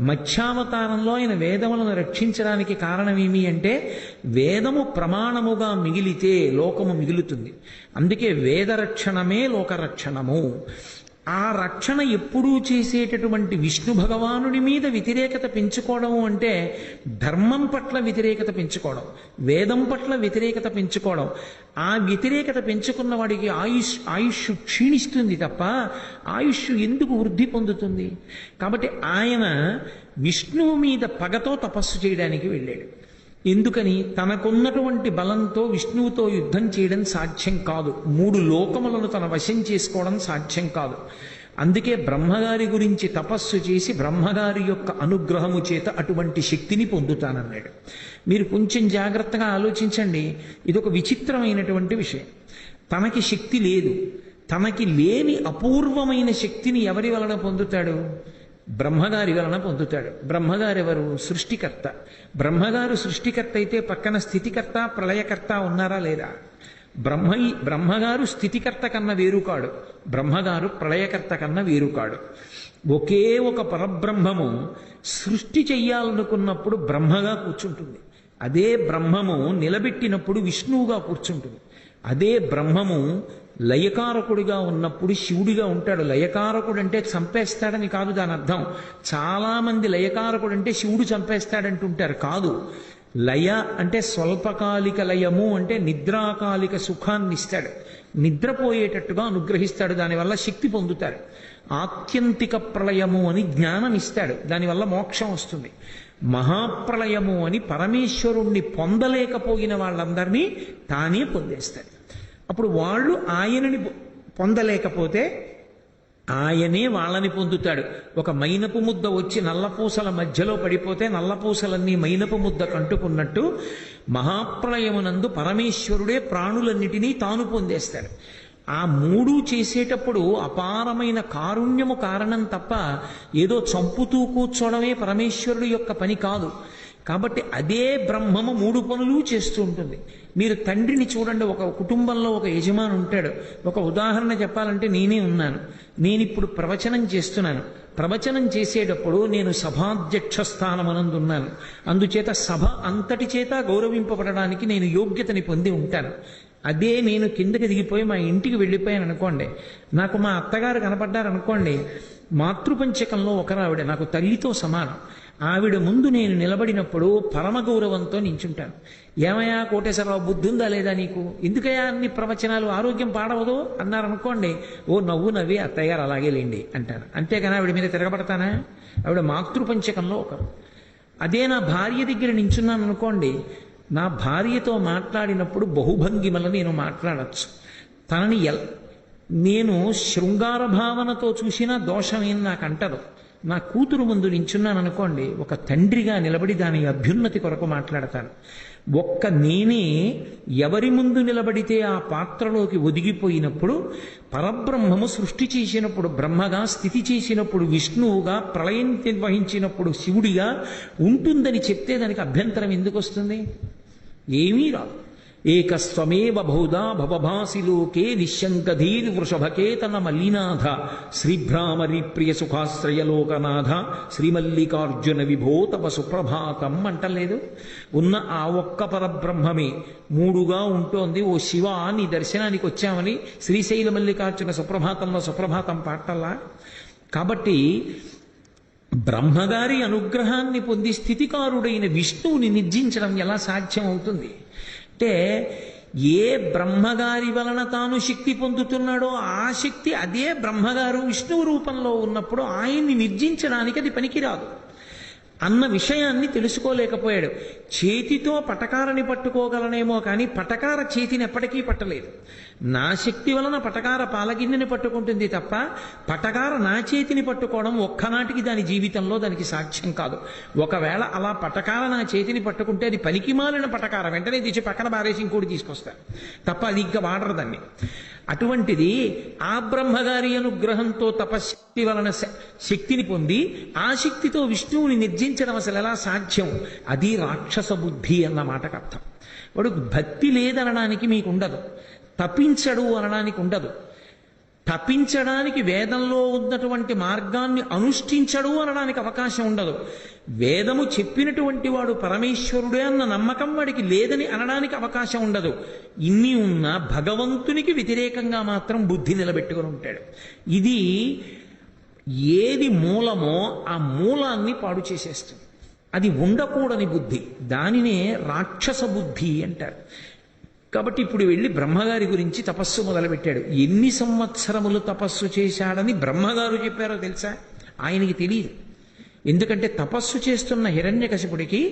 మత్స్యావతారంలో ఆయన వేదములను రక్షించడానికి కారణం ఏమి అంటే వేదము ప్రమాణముగా మిగిలితే లోకము మిగులుతుంది. అందుకే వేదరక్షణమే లోకరక్షణము. ఆ రక్షణ ఎప్పుడూ చేసేటటువంటి విష్ణు భగవానుడి మీద వ్యతిరేకత పెంచుకోవడం అంటే ధర్మం పట్ల వ్యతిరేకత పెంచుకోవడం, వేదం పట్ల వ్యతిరేకత పెంచుకోవడం. ఆ వ్యతిరేకత పెంచుకున్న వాడికి ఆయుష్ క్షీణిస్తుంది తప్ప ఆయుష్ ఎందుకు వృద్ధి పొందుతుంది? కాబట్టి ఆయన విష్ణువు మీద పగతో తపస్సు చేయడానికి వెళ్ళాడు. ఎందుకని? తనకున్నటువంటి బలంతో విష్ణువుతో యుద్ధం చేయడం సాధ్యం కాదు. 3 లోకములను తన వశం చేసుకోవడం సాధ్యం కాదు. అందుకే బ్రహ్మగారి గురించి తపస్సు చేసి బ్రహ్మగారి యొక్క అనుగ్రహము చేత అటువంటి శక్తిని పొందుతానన్నాడు. మీరు కొంచెం జాగ్రత్తగా ఆలోచించండి. ఇదొక విచిత్రమైనటువంటి విషయం. తనకి శక్తి లేదు, తనకి లేని అపూర్వమైన శక్తిని ఎవరి వలన పొందుతాడు? బ్రహ్మగారి వలన పొందుతాడు. బ్రహ్మగారు ఎవరు? సృష్టికర్త. బ్రహ్మగారు సృష్టికర్త అయితే పక్కన స్థితికర్త ప్రళయకర్త ఉన్నారా లేదా? బ్రహ్మగారు స్థితికర్త కన్నా వేరుకాడు, బ్రహ్మగారు ప్రళయకర్త కన్నా వేరుకాడు. ఒకే ఒక పరబ్రహ్మము సృష్టి చెయ్యాలనుకున్నప్పుడు బ్రహ్మగా కూర్చుంటుంది. అదే బ్రహ్మము నిలబెట్టినప్పుడు విష్ణువుగా కూర్చుంటుంది. అదే బ్రహ్మము లయకారకుడిగా ఉన్నప్పుడు శివుడిగా ఉంటాడు. లయకారకుడు అంటే చంపేస్తాడని కాదు దాని అర్థం. చాలా మంది లయకారకుడు అంటే శివుడు చంపేస్తాడంటుంటారు. కాదు. లయ అంటే స్వల్పకాలిక లయము అంటే నిద్రాకాలిక సుఖాన్ని ఇస్తాడు, నిద్రపోయేటట్టుగా అనుగ్రహిస్తాడు, దానివల్ల శక్తి పొందుతాడు. ఆత్యంతిక ప్రళయము అని జ్ఞానం ఇస్తాడు, దానివల్ల మోక్షం వస్తుంది. మహాప్రళయము అని పరమేశ్వరుణ్ణి పొందలేకపోయిన వాళ్ళందరినీ తానే పొందేస్తాడు. అప్పుడు వాళ్ళు ఆయనని పొందలేకపోతే ఆయనే వాళ్ళని పొందుతాడు. ఒక మైనపు ముద్ద వచ్చి నల్లపూసల మధ్యలో పడిపోతే నల్లపూసలన్నీ మైనపు ముద్ద కంటుకున్నట్టు మహాప్రళయమునందు పరమేశ్వరుడే ప్రాణులన్నిటినీ తాను పొందేస్తాడు. ఆ 3 చేసేటప్పుడు అపారమైన కారుణ్యము కారణం తప్ప ఏదో చంపుతూ కూర్చోవడమే పరమేశ్వరుడు యొక్క పని కాదు. కాబట్టి అదే బ్రహ్మము 3 పనులు చేస్తూ ఉంటుంది. మీరు తండ్రిని చూడండి. ఒక కుటుంబంలో ఒక యజమాని ఉంటాడు. ఒక ఉదాహరణ చెప్పాలంటే నేనే ఉన్నాను. నేను ఇప్పుడు ప్రవచనం చేస్తున్నాను. ప్రవచనం చేసేటప్పుడు నేను సభాధ్యక్ష స్థానమనందున్నాను. అందుచేత సభ అంతటి చేత గౌరవింపబడడానికి నేను యోగ్యతని పొంది ఉంటాను. అదే నేను కిందకి దిగిపోయి మా ఇంటికి వెళ్ళిపోయాను అనుకోండి, నాకు మా అత్తగారు కనపడ్డారనుకోండి, మాతృపంచకంలో ఒకరావిడ నాకు తల్లితో సమానం. ఆవిడ ముందు నేను నిలబడినప్పుడు పరమ గౌరవంతో నించుంటాను. ఏమయ్యా కోటేశ్వరరావు, బుద్ధి ఉందా లేదా నీకు? ఎందుకయ్యా అన్ని ప్రవచనాలు, ఆరోగ్యం పాడవదు అన్నారనుకోండి, ఓ నవ్వు నవ్వి అత్తయ్య గారు అలాగే లేండి అంటాను. అంతేగాని ఆవిడ మీద తిరగబడతానా? ఆవిడ మాతృపంచకంలో ఒకరు. అదే నా భార్య దగ్గర నించున్నాను అనుకోండి, నా భార్యతో మాట్లాడినప్పుడు బహుభంగిమల నేను మాట్లాడచ్చు. తనని నేను శృంగార భావనతో చూసినా దోషమేం నాకు అంటదు. నా కూతురు ముందు నించున్నాను అనుకోండి, ఒక తండ్రిగా నిలబడి దాని అభ్యున్నతి కొరకు మాట్లాడతాను. ఒక్క నేనే ఎవరి ముందు నిలబడితే ఆ పాత్రలోకి ఒదిగిపోయినప్పుడు, పరబ్రహ్మము సృష్టి చేసినప్పుడు బ్రహ్మగా, స్థితి చేసినప్పుడు విష్ణువుగా, ప్రళయం నిర్వహించినప్పుడు శివుడిగా ఉంటుందని చెప్తే దానికి అభ్యంతరం ఎందుకు వస్తుంది? ఏమీ రాదు. ఏకస్వమేవ బహుదా భవభాసి లోకే నిశంకధీర్ వృషభకేతన మల్లినాథ శ్రీభ్రామరి ప్రియ సుఖాశ్రయలోకనాథ శ్రీమల్లికార్జున విభో తప సుప్రభాతం అంటలేదు. ఉన్న ఆ ఒక్క పరబ్రహ్మమే 3గా ఉంటోంది. ఓ శివ, నీ దర్శనానికి వచ్చామని శ్రీశైల మల్లికార్జున సుప్రభాతంలో సుప్రభాతం పాటల్లా. కాబట్టి బ్రహ్మగారి అనుగ్రహాన్ని పొంది స్థితికారుడైన విష్ణువుని నిర్జించడం ఎలా సాధ్యం అవుతుంది అంటే, ఏ బ్రహ్మగారి వలన తాను శక్తి పొందుతున్నాడో ఆ శక్తి అదే బ్రహ్మగారు విష్ణువు రూపంలో ఉన్నప్పుడు ఆయన్ని నిర్జించడానికి అది పనికిరాదు. అన్న విషయాన్ని తెలుసుకోలేకపోయాడు. చేతితో పటకారని పట్టుకోగలనేమో కానీ పటకార చేతిని ఎప్పటికీ పట్టలేదు. నా శక్తి వలన పటకార పాలగిన్నెని పట్టుకుంటుంది తప్ప పటకార నా చేతిని పట్టుకోవడం ఒక్కనాటికి దాని జీవితంలో దానికి సాక్ష్యం కాదు. ఒకవేళ అలా పటకార నా చేతిని పట్టుకుంటే అది పనికిమాలిన పటకార, వెంటనే తీసి పక్కన బారేసి ఇంకోటి తీసుకొస్తారు తప్ప అది ఇంకా వాడరు దాన్ని. అటువంటిది ఆ బ్రహ్మగారి అనుగ్రహంతో తపశక్తి వలన శక్తిని పొంది ఆ శక్తితో విష్ణువుని నిర్జించడం అసలు ఎలా సాధ్యం? అది రాక్షస బుద్ధి అన్న మాటకు అర్థం. వాడు భక్తి లేదనడానికి మీకు ఉండదు, తపించడు అనడానికి ఉండదు. తపించడానికి వేదంలో ఉన్నటువంటి మార్గాన్ని అనుష్ఠించడు అనడానికి అవకాశం ఉండదు. వేదము చెప్పినటువంటి వాడు పరమేశ్వరుడే అన్న నమ్మకం వాడికి లేదని అనడానికి అవకాశం ఉండదు. ఇన్ని ఉన్న భగవంతునికి వ్యతిరేకంగా మాత్రం బుద్ధి నిలబెట్టుకుని ఉంటాడు. ఇది ఏది మూలమో ఆ మూలాన్ని పాడు చేసేస్తుంది. అది ఉండకూడని బుద్ధి, దానినే రాక్షస బుద్ధి అంటారు. కాబట్టి ఇప్పుడు వెళ్ళి బ్రహ్మగారి గురించి తపస్సు మొదలుపెట్టాడు. ఎన్ని సంవత్సరములు తపస్సు చేశాడని బ్రహ్మగారు చెప్పారో తెలుసా? ఆయనకి తెలియదు. ఎందుకంటే తపస్సు చేస్తున్న హిరణ్యకశిపుడికి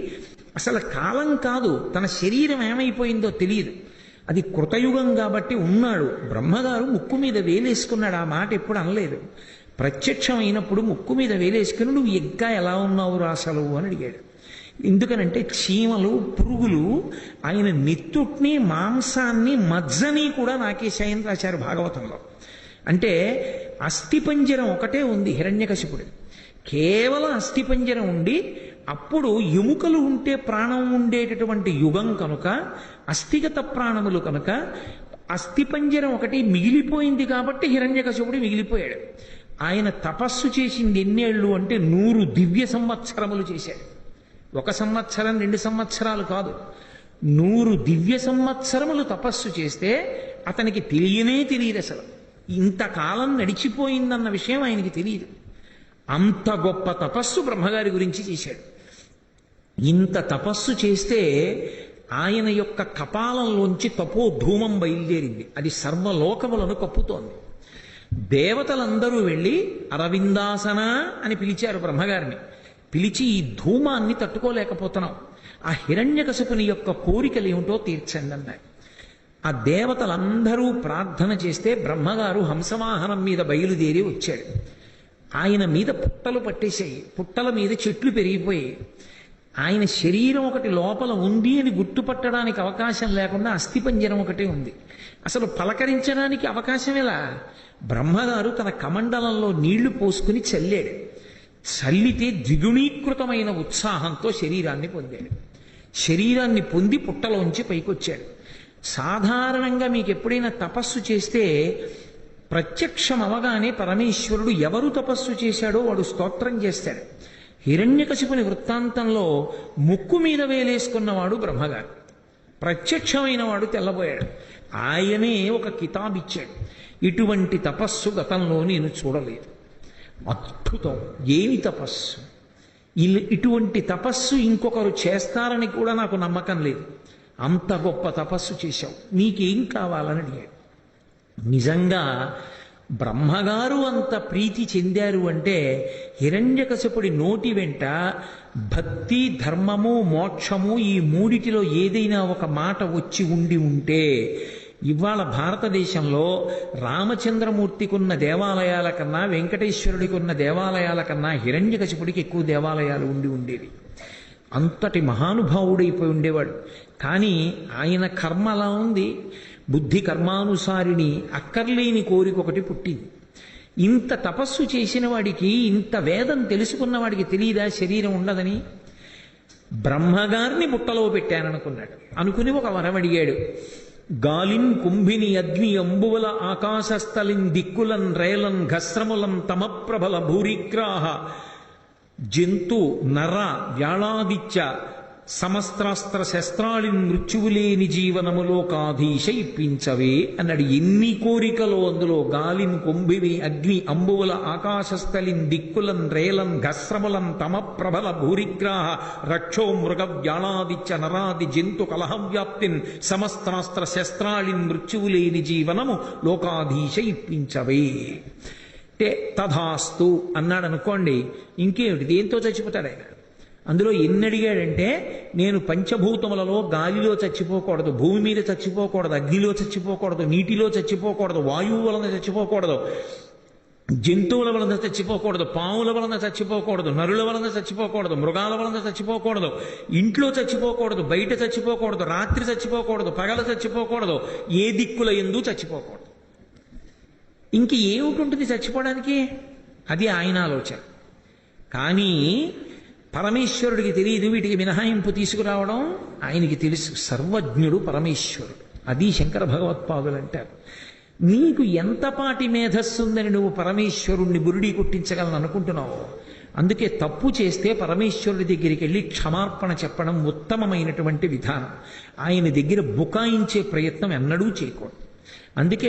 అసలు కాలం కాదు, తన శరీరం ఏమైపోయిందో తెలియదు. అది కృతయుగం కాబట్టి ఉన్నాడు. బ్రహ్మగారు ముక్కు మీద వేలేసుకున్నాడు. ఆ మాట ఎప్పుడు అనలేదు. ప్రత్యక్షం అయినప్పుడు ముక్కు మీద వేలేసుకుని నువ్వు ఇంకా ఎలా ఉన్నావు అసలు అని అడిగాడు. ఎందుకనంటే చీమలు, పురుగులు ఆయన నెత్తుట్ని, మాంసాన్ని, మజ్జని కూడా నాకేశాయని రాశారు భాగవతంలో. అంటే అస్థిపంజరం ఒకటే ఉంది హిరణ్యకశిపుడు. కేవలం అస్థిపంజరం ఉండి అప్పుడు ఎముకలు ఉంటే ప్రాణం ఉండేటటువంటి యుగం కనుక, అస్థిగత ప్రాణములు కనుక అస్థిపంజరం ఒకటి మిగిలిపోయింది కాబట్టి హిరణ్యకశిపుడు మిగిలిపోయాడు. ఆయన తపస్సు చేసింది ఎన్నేళ్ళు అంటే 100 దివ్య సంవత్సరములు చేశాడు. 1 సంవత్సరం 2 సంవత్సరాలు కాదు, 100 దివ్య సంవత్సరములు తపస్సు చేస్తే అతనికి తెలియదు అసలు. ఇంతకాలం నడిచిపోయిందన్న విషయం ఆయనకి తెలియదు. అంత గొప్ప తపస్సు బ్రహ్మగారి గురించి చేశాడు. ఇంత తపస్సు చేస్తే ఆయన యొక్క కపాలంలోంచి తపోధూమం బయలుదేరింది. అది సర్వలోకములను కప్పుతోంది. దేవతలందరూ వెళ్ళి అరవిందాసన అని పిలిచారు బ్రహ్మగారిని. పిలిచి ఈ ధూమాన్ని తట్టుకోలేకపోతున్నాం, ఆ హిరణ్యకశిపుని యొక్క కోరికలు ఏమిటో తీర్చండి అన్నారు. ఆ దేవతలందరూ ప్రార్థన చేస్తే బ్రహ్మగారు హంసవాహనం మీద బయలుదేరి వచ్చాడు. ఆయన మీద పుట్టలు పట్టేశాయి, పుట్టల మీద చెట్లు పెరిగిపోయాయి. ఆయన శరీరం ఒకటి లోపల ఉంది అని గుర్తుపట్టడానికి అవకాశం లేకుండా అస్థిపంజరం ఒకటే ఉంది. అసలు పలకరించడానికి అవకాశం ఎలా? బ్రహ్మగారు తన కమండలంలో నీళ్లు పోసుకుని చల్లాడు. చల్లితే ద్విగుణీకృతమైన ఉత్సాహంతో శరీరాన్ని పొందాడు. శరీరాన్ని పొంది పుట్టలోంచి పైకొచ్చాడు. సాధారణంగా మీకు ఎప్పుడైనా తపస్సు చేస్తే ప్రత్యక్షం అవగానే పరమేశ్వరుడు ఎవరు తపస్సు చేశాడో వాడు స్తోత్రం చేస్తాడు. హిరణ్యకశిపుని వృత్తాంతంలో ముక్కు మీద వేలేసుకున్నవాడు బ్రహ్మగారు, ప్రత్యక్షమైన వాడు తెల్లబోయాడు. ఆయనే ఒక కితాబ్ ఇచ్చాడు. ఇటువంటి తపస్సు గతంలో నేను చూడలేదు. అద్భుతం! ఏమి తపస్సు! ఇటువంటి తపస్సు ఇంకొకరు చేస్తారని కూడా నాకు నమ్మకం లేదు. అంత గొప్ప తపస్సు చేశావు, నీకేం కావాలని అడిగాడు. నిజంగా బ్రహ్మగారు అంత ప్రీతి చెందారు అంటే హిరణ్యకశిపుడి నోటి వెంట భక్తి, ధర్మము, మోక్షము ఈ మూడిటిలో ఏదైనా ఒక మాట వచ్చి ఉంటే ఇవాళ భారతదేశంలో రామచంద్రమూర్తికి ఉన్న దేవాలయాల కన్నా, వెంకటేశ్వరుడికి ఉన్న దేవాలయాల కన్నా హిరణ్యకశిపుడికి ఎక్కువ దేవాలయాలు ఉండేవి. అంతటి మహానుభావుడైపోయి ఉండేవాడు. కానీ ఆయన కర్మ అలా ఉంది. బుద్ధి కర్మానుసారిని అక్కర్లేని కోరిక ఒకటి పుట్టింది. ఇంత తపస్సు చేసిన వాడికి, ఇంత వేదం తెలుసుకున్న వాడికి తెలియదా శరీరం ఉండదని? బ్రహ్మగారిని బుట్టలో పెట్టాననుకున్నాడు. అనుకుని ఒక వరం అడిగాడు. గాలిన్ కుంభిని అగ్ని అంబువల ఆకాశస్థలిన్ దిక్కులన్ రేలన్ ఘస్రములం తమప్రబల భూరిగ్రాహ జంతు నర వ్యాళాదిత్య సమస్త్రాస్త్ర శస్త్రాళిన్ మృత్యువులేని జీవనములో కాధీశ ఇప్పించవే అన్నాడు. ఎన్ని కోరికలో అందులో గాలిన్ కొంభిని అగ్ని అంబువుల ఆకాశస్థలిన్ దిక్కులన్ రేలన్ ఘస్రములం తమ ప్రబల భూరిగ్రాహ రక్షో మృగ వ్యాళాదిత్య నరాది జంతు కలహవ్యాప్తిన్ సమస్త్రాస్త్ర శస్త్రాళిన్ మృత్యువులేని జీవనము లోకాధీశ ఇప్పించవే అంటే తథాస్తు అన్నాడు అనుకోండి. ఇంకేమిటి, దేంతో చచ్చిపోతాడు ఆయన? అందులో ఎన్ని అడిగాడంటే, నేను పంచభూతములలో గాలిలో చచ్చిపోకూడదు, భూమి మీద చచ్చిపోకూడదు, అగ్నిలో చచ్చిపోకూడదు, నీటిలో చచ్చిపోకూడదు, వాయువు వలన చచ్చిపోకూడదు, జంతువుల వలన చచ్చిపోకూడదు, పాముల వలన చచ్చిపోకూడదు, నరుల వలన చచ్చిపోకూడదు, మృగాల వలన చచ్చిపోకూడదు, ఇంట్లో చచ్చిపోకూడదు, బయట చచ్చిపోకూడదు, రాత్రి చచ్చిపోకూడదు, పగల చచ్చిపోకూడదు, ఏ దిక్కుల యందు చచ్చిపోకూడదు. ఇంక ఏమిటి చచ్చిపోవడానికి? అది ఆయన ఆలోచన. కానీ పరమేశ్వరుడికి తెలియదు వీటికి మినహాయింపు తీసుకురావడం. ఆయనకి తెలుసు, సర్వజ్ఞుడు పరమేశ్వరుడు. అది శంకర భగవత్పాదులు అంటారు. నీకు ఎంతపాటి మేధస్సు ఉందని నువ్వు పరమేశ్వరుణ్ణి బురుడి కొట్టించగలను అనుకుంటున్నావు. అందుకే తప్పు చేస్తే పరమేశ్వరుడి దగ్గరికి వెళ్ళి క్షమార్పణ చెప్పడం ఉత్తమమైనటువంటి విధానం. ఆయన దగ్గర బుకాయించే ప్రయత్నం ఎన్నడూ చేయకూడదు. అందుకే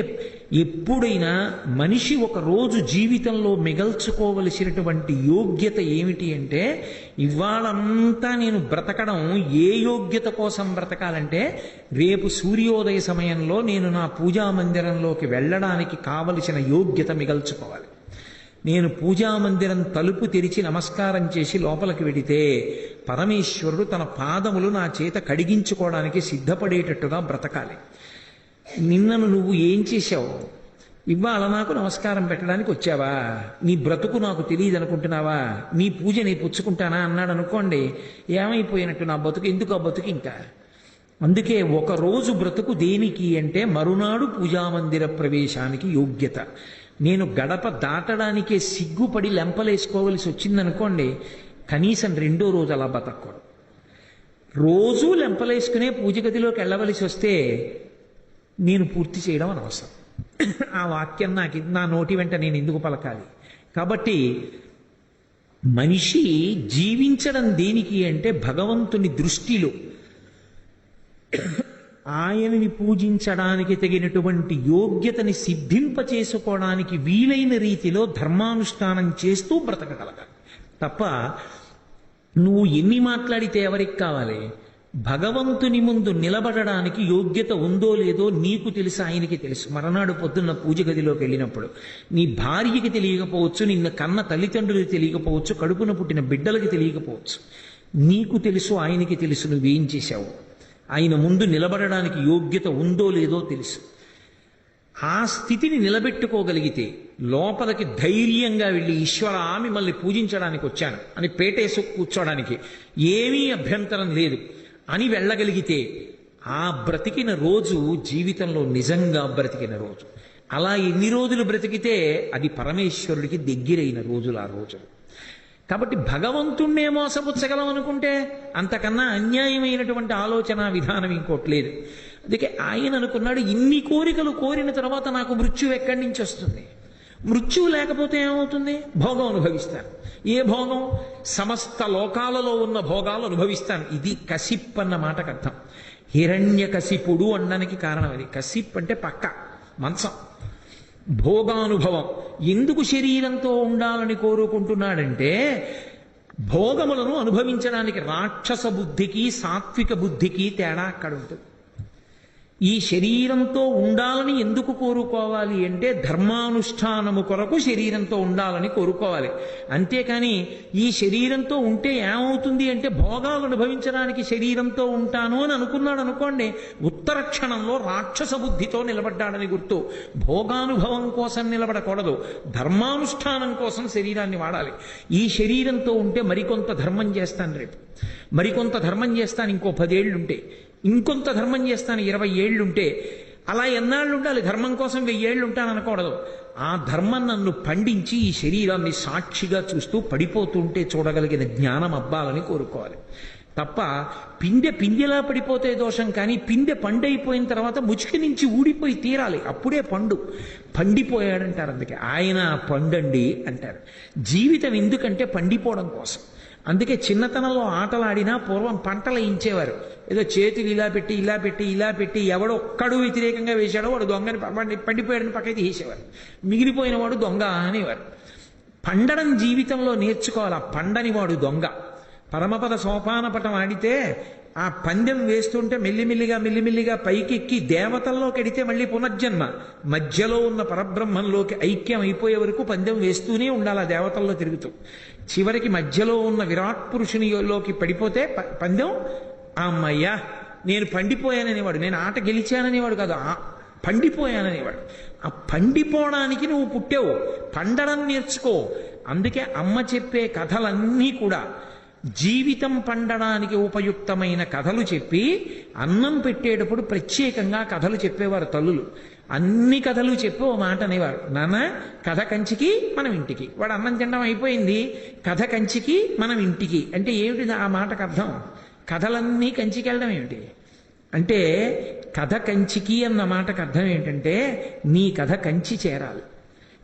ఎప్పుడైనా మనిషి ఒక రోజు జీవితంలో మిగల్చుకోవలసినటువంటి యోగ్యత ఏమిటి అంటే, ఇవాళంతా నేను బ్రతకడం ఏ యోగ్యత కోసం బ్రతకాలంటే, రేపు సూర్యోదయ సమయంలో నేను నా పూజా మందిరంలోకి వెళ్ళడానికి కావలసిన యోగ్యత మిగల్చుకోవాలి. నేను పూజామందిరం తలుపు తెరిచి నమస్కారం చేసి లోపలికి వెడితే పరమేశ్వరుడు తన పాదములు నా చేత కడిగించుకోవడానికి సిద్ధపడేటట్టుగా బ్రతకాలి. నిన్నను నువ్వు ఏం చేశావు? ఇవాళ నాకు నమస్కారం పెట్టడానికి వచ్చావా? నీ బ్రతుకు నాకు తెలియదు అనుకుంటున్నావా? నీ పూజ నీ పుచ్చుకుంటానా అన్నాడు అనుకోండి, ఏమైపోయినట్టు నా బతుకు? ఎందుకు ఆ బతుకు ఇంకా? అందుకే ఒకరోజు బ్రతుకు దేనికి అంటే, మరునాడు పూజామందిర ప్రవేశానికి యోగ్యత. నేను గడప దాటడానికే సిగ్గుపడి లెంపలేసుకోవలసి వచ్చిందనుకోండి, కనీసం రెండో రోజు అలా బతకూడదు. రోజూ లెంపలేసుకునే పూజ గదిలోకి వెళ్ళవలసి వస్తే నేను పూర్తి చేయడం అనవసరం. ఆ వాక్యం నాకు నా నోటి వెంట నేను ఎందుకు పలకాలి? కాబట్టి మనిషి జీవించడం దేనికి అంటే, భగవంతుని దృష్టిలో ఆయనని పూజించడానికి తగినటువంటి యోగ్యతని సిద్ధింపచేసుకోవడానికి వీలైన రీతిలో ధర్మానుష్ఠానం చేస్తూ బ్రతకగలగాలి. తప్ప నువ్వు ఎన్ని మాట్లాడితే ఎవరికి కావాలి? భగవంతుని ముందు నిలబడడానికి యోగ్యత ఉందో లేదో నీకు తెలుసు, ఆయనకి తెలుసు. మరనాడు పొద్దున్న పూజ గదిలోకి వెళ్ళినప్పుడు నీ భార్యకి తెలియకపోవచ్చు, నిన్న కన్న తల్లిదండ్రులకి తెలియకపోవచ్చు, కడుపున పుట్టిన బిడ్డలకి తెలియకపోవచ్చు. నీకు తెలుసు, ఆయనకి తెలుసు నువ్వేం చేశావు. ఆయన ముందు నిలబడడానికి యోగ్యత ఉందో లేదో తెలుసు. ఆ స్థితిని నిలబెట్టుకోగలిగితే లోపలికి ధైర్యంగా వెళ్ళి, ఈశ్వరా మిమ్మల్ని పూజించడానికి వచ్చాను అని పేటేసు కూర్చోడానికి ఏమీ అభ్యంతరం లేదు అని వెళ్ళగలిగితే, ఆ బ్రతికిన రోజు జీవితంలో నిజంగా బ్రతికిన రోజు. అలా ఎన్ని రోజులు బ్రతికితే అది పరమేశ్వరుడికి దగ్గరైన రోజులు ఆ రోజులు. కాబట్టి భగవంతుణ్ణే మోసపుచ్చగలం అనుకుంటే అంతకన్నా అన్యాయమైనటువంటి ఆలోచన విధానం ఇంకోటి లేదు. అందుకే ఆయన అనుకున్నాడు, ఇన్ని కోరికలు కోరిన తర్వాత నాకు మృత్యువు ఎక్కడి నుంచి వస్తుంది? మృత్యువు లేకపోతే ఏమవుతుంది? భోగం అనుభవిస్తాను. ఏ భోగం? సమస్త లోకాలలో ఉన్న భోగాలు అనుభవిస్తాను. ఇది కసిప్ అన్న మాటకు అర్థం. హిరణ్య కసిపుడు అనడానికి కారణం అది. కసిప్ అంటే పక్క మంచం, భోగానుభవం. ఎందుకు శరీరంతో ఉండాలని కోరుకుంటున్నాడంటే, భోగములను అనుభవించడానికి రాక్షస బుద్ధికి సాత్విక బుద్ధికి తేడా అక్కడ ఉంటుంది. ఈ శరీరంతో ఉండాలని ఎందుకు కోరుకోవాలి అంటే, ధర్మానుష్ఠానము కొరకు శరీరంతో ఉండాలని కోరుకోవాలి. అంతేకాని ఈ శరీరంతో ఉంటే ఏమవుతుంది అంటే, భోగాలు అనుభవించడానికి శరీరంతో ఉంటాను అని అనుకున్నాడు అనుకోండి, ఉత్తర క్షణంలో రాక్షస బుద్ధితో నిలబడ్డాడని గుర్తు. భోగానుభవం కోసం నిలబడకూడదు, ధర్మానుష్ఠానం కోసం శరీరాన్ని వాడాలి. ఈ శరీరంతో ఉంటే మరికొంత ధర్మం చేస్తాను, రేపు మరికొంత ధర్మం చేస్తాను, ఇంకో 10 ఏళ్ళుంటే ఇంకొంత ధర్మం చేస్తాను, 20 ఏళ్ళుంటే, అలా ఎన్నాళ్ళు ఉండాలి? ధర్మం కోసం 1000 ఏళ్ళు ఉంటాను అనకూడదు. ఆ ధర్మం నన్ను పండించి ఈ శరీరాన్ని సాక్షిగా చూస్తూ పడిపోతుంటే చూడగలిగిన జ్ఞానం అబ్బాలని కోరుకోవాలి. తప్ప పిందెలా పడిపోతే దోషం, కానీ పిందె పండైపోయిన తర్వాత ముచికి నుంచి ఊడిపోయి తీరాలి, అప్పుడే పండు. పండిపోయాడంటారు, అందుకే ఆయన పండండి అంటారు. జీవితం ఎందుకంటే పండిపోవడం కోసం. అందుకే చిన్నతనంలో ఆటలాడినా పూర్వం పంటలు వేయించేవారు. ఏదో చేతులు ఇలా పెట్టి ఇలా పెట్టి ఇలా పెట్టి, ఎవడో ఒక్కడు వ్యతిరేకంగా వేశాడో వాడు దొంగని పండిపోయాడని పక్కకి తీసేవారు, మిగిలిపోయిన వాడు దొంగ అనేవారు. పండడం జీవితంలో నేర్చుకోవాలి. ఆ పండని వాడు దొంగ. పరమపద సోపాన పటం ఆడితే ఆ పందెం వేస్తుంటే మెల్లిమెల్లిగా పైకెక్కి దేవతల్లోకి ఎడితే మళ్ళీ పునర్జన్మ, మధ్యలో ఉన్న పరబ్రహ్మంలోకి ఐక్యం అయిపోయే వరకు పందెం వేస్తూనే ఉండాలి ఆ దేవతల్లో తిరుగుతూ. చివరికి మధ్యలో ఉన్న విరాట్ పురుషునిలోకి పడిపోతే పందెం అమ్మయ్యా నేను పండిపోయాననేవాడు, నేను ఆట గెలిచాననేవాడు కాదు, పండిపోయాననేవాడు. ఆ పండిపోవడానికి నువ్వు పుట్టావు, పండడం నేర్చుకో. అందుకే అమ్మ చెప్పే కథలన్నీ కూడా జీవితం పండడానికి ఉపయుక్తమైన కథలు చెప్పి అన్నం పెట్టేటప్పుడు ప్రత్యేకంగా కథలు చెప్పేవారు తల్లులు. అన్ని కథలు చెప్పి ఓ మాట అనేవారు, నాన్న కథ కంచికి మనం ఇంటికి. వాడు అన్నం తినడం అయిపోయింది, కథ కంచికి మనం ఇంటికి అంటే ఏమిటి ఆ మాటకు అర్థం? కథలన్నీ కంచికి వెళ్ళడం ఏమిటి అంటే, కథ కంచికి అన్న మాటకు అర్థం ఏంటంటే నీ కథ కంచి చేరాలి.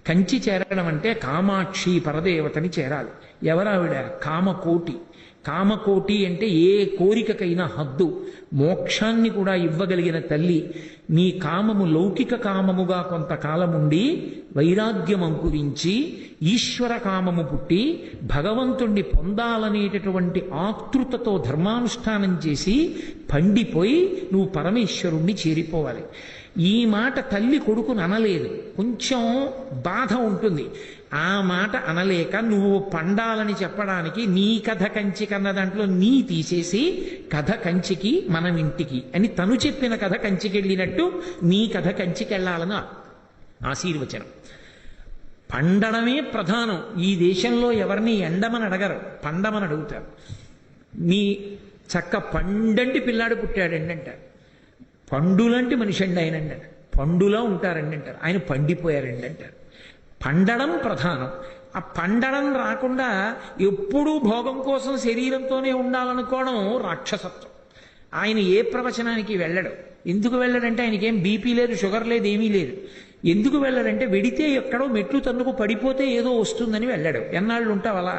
కంచి చేరడం అంటే కామాక్షి పరదేవతని చేరాలి. ఎవరావిడ? కామకోటి. కామకోటి అంటే ఏ కోరికకైనా హద్దు, మోక్షాన్ని కూడా ఇవ్వగలిగిన తల్లి. నీ కామము లౌకిక కామముగా కొంతకాలం ఉండి వైరాగ్యం అంకురించి ఈశ్వర కామము పుట్టి భగవంతుణ్ణి పొందాలనేటటువంటి ఆతృతతో ధర్మానుష్ఠానం చేసి పండిపోయి నువ్వు పరమేశ్వరుణ్ణి చేరిపోవాలి. ఈ మాట తల్లి కొడుకును అనలేదు, కొంచెం బాధ ఉంటుంది. ఆ మాట అనలేక నువ్వు పండాలని చెప్పడానికి నీ కథ కంచి కన్న దాంట్లో నీ తీసేసి కథ కంచికి మనం ఇంటికి అని తను చెప్పిన కథ కంచికి వెళ్ళినట్టు నీ కథ కంచికి వెళ్ళాలని ఆశీర్వచనం. పండడమే ప్రధానం. ఈ దేశంలో ఎవరిని ఎండమని అడగరు, పండమని అడుగుతారు. మీ చక్క పండంటి పిల్లాడు పుట్టాడండి అంటారు, పండులాంటి మనిషి అండి ఆయన అంటారు, పండులా ఉంటారండి అంటారు, ఆయన పండిపోయారండి అంటారు. పండడం ప్రధానం. ఆ పండడం రాకుండా ఎప్పుడూ భోగం కోసం శరీరంతోనే ఉండాలనుకోవడం రాక్షసత్వం. ఆయన ఏ ప్రవచనానికి వెళ్ళడు. ఎందుకు వెళ్ళడంటే ఆయనకేం బీపీ లేదు, షుగర్ లేదు, ఏమీ లేదు. ఎందుకు వెళ్ళడంటే వెడితే ఎక్కడో మెట్లు తన్నుకు పడిపోతే ఏదో వస్తుందని వెళ్ళాడు. ఎన్నాళ్ళు ఉంటావు అలా?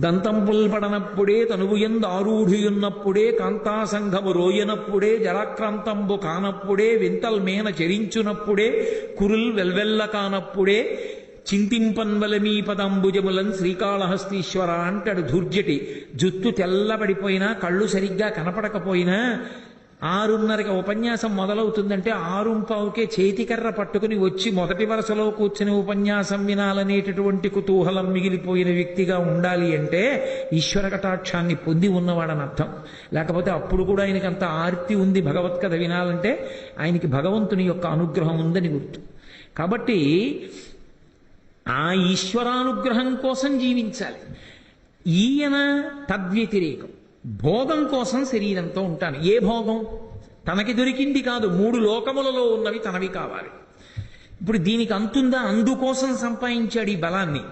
దంతంపుల్ పడనప్పుడే తనువుయందు ఆరూఢియున్నప్పుడే కాంతాసంఘము రోయనప్పుడే జలాక్రాంతంబు కానప్పుడే వింతల్ మేన చెరించునప్పుడే కురుల్ వెల్వెల్ల కానప్పుడే చింతింపన్వలమీ పదంబుజములన్ శ్రీకాళహస్తీశ్వర అంటాడు ధూర్జటి. జుత్తు తెల్లబడిపోయినా, కళ్ళు సరిగ్గా కనపడకపోయినా 6:30కి ఉపన్యాసం మొదలవుతుందంటే 6:15కే చేతికర్ర పట్టుకుని వచ్చి మొదటి వరుసలో కూర్చుని ఉపన్యాసం వినాలనేటటువంటి కుతూహలం మిగిలిపోయిన వ్యక్తిగా ఉండాలి అంటే ఈశ్వర కటాక్షాన్ని పొంది ఉన్నవాడని అర్థం. లేకపోతే అప్పుడు కూడా ఆయనకి అంత ఆర్తి ఉంది భగవత్కథ వినాలంటే ఆయనకి భగవంతుని యొక్క అనుగ్రహం ఉందని గుర్తు. కాబట్టి ఆ ఈశ్వరానుగ్రహం కోసం జీవించాలి. ఈయన తద్వ్యతిరేకం. భోగం కోసం శరీరంతో ఉంటాను. ఏ భోగం? తనకి దొరికింది కాదు, 3 లోకములలో ఉన్నవి తనవి కావాలి. ఇప్పుడు దీనికి అంతుందా? అందుకోసం సంపాదించాడు ఈ బలాన్ని.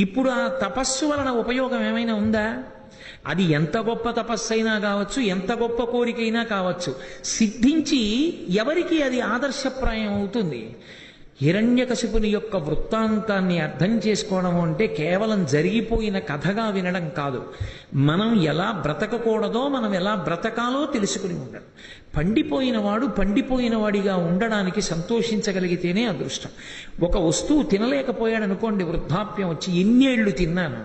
ఇప్పుడు ఆ తపస్సు వలన ఉపయోగం ఏమైనా ఉందా? అది ఎంత గొప్ప తపస్సు అయినా కావచ్చు, ఎంత గొప్ప కోరికైనా కావచ్చు, సిద్ధించి ఎవరికి అది ఆదర్శప్రాయం అవుతుంది? హిరణ్యకశిపుని యొక్క వృత్తాంతాన్ని అర్థం చేసుకోవడం అంటే కేవలం జరిగిపోయిన కథగా వినడం కాదు. మనం ఎలా బ్రతకకూడదో, మనం ఎలా బ్రతకాలో తెలుసుకుని ఉండడం. పండిపోయిన వాడిగా ఉండడానికి సంతోషించగలిగితేనే అదృష్టం. ఒక వస్తువు తినలేకపోయాడు అనుకోండి, వృద్ధాప్యం వచ్చి ఎన్నేళ్లు తిన్నాను?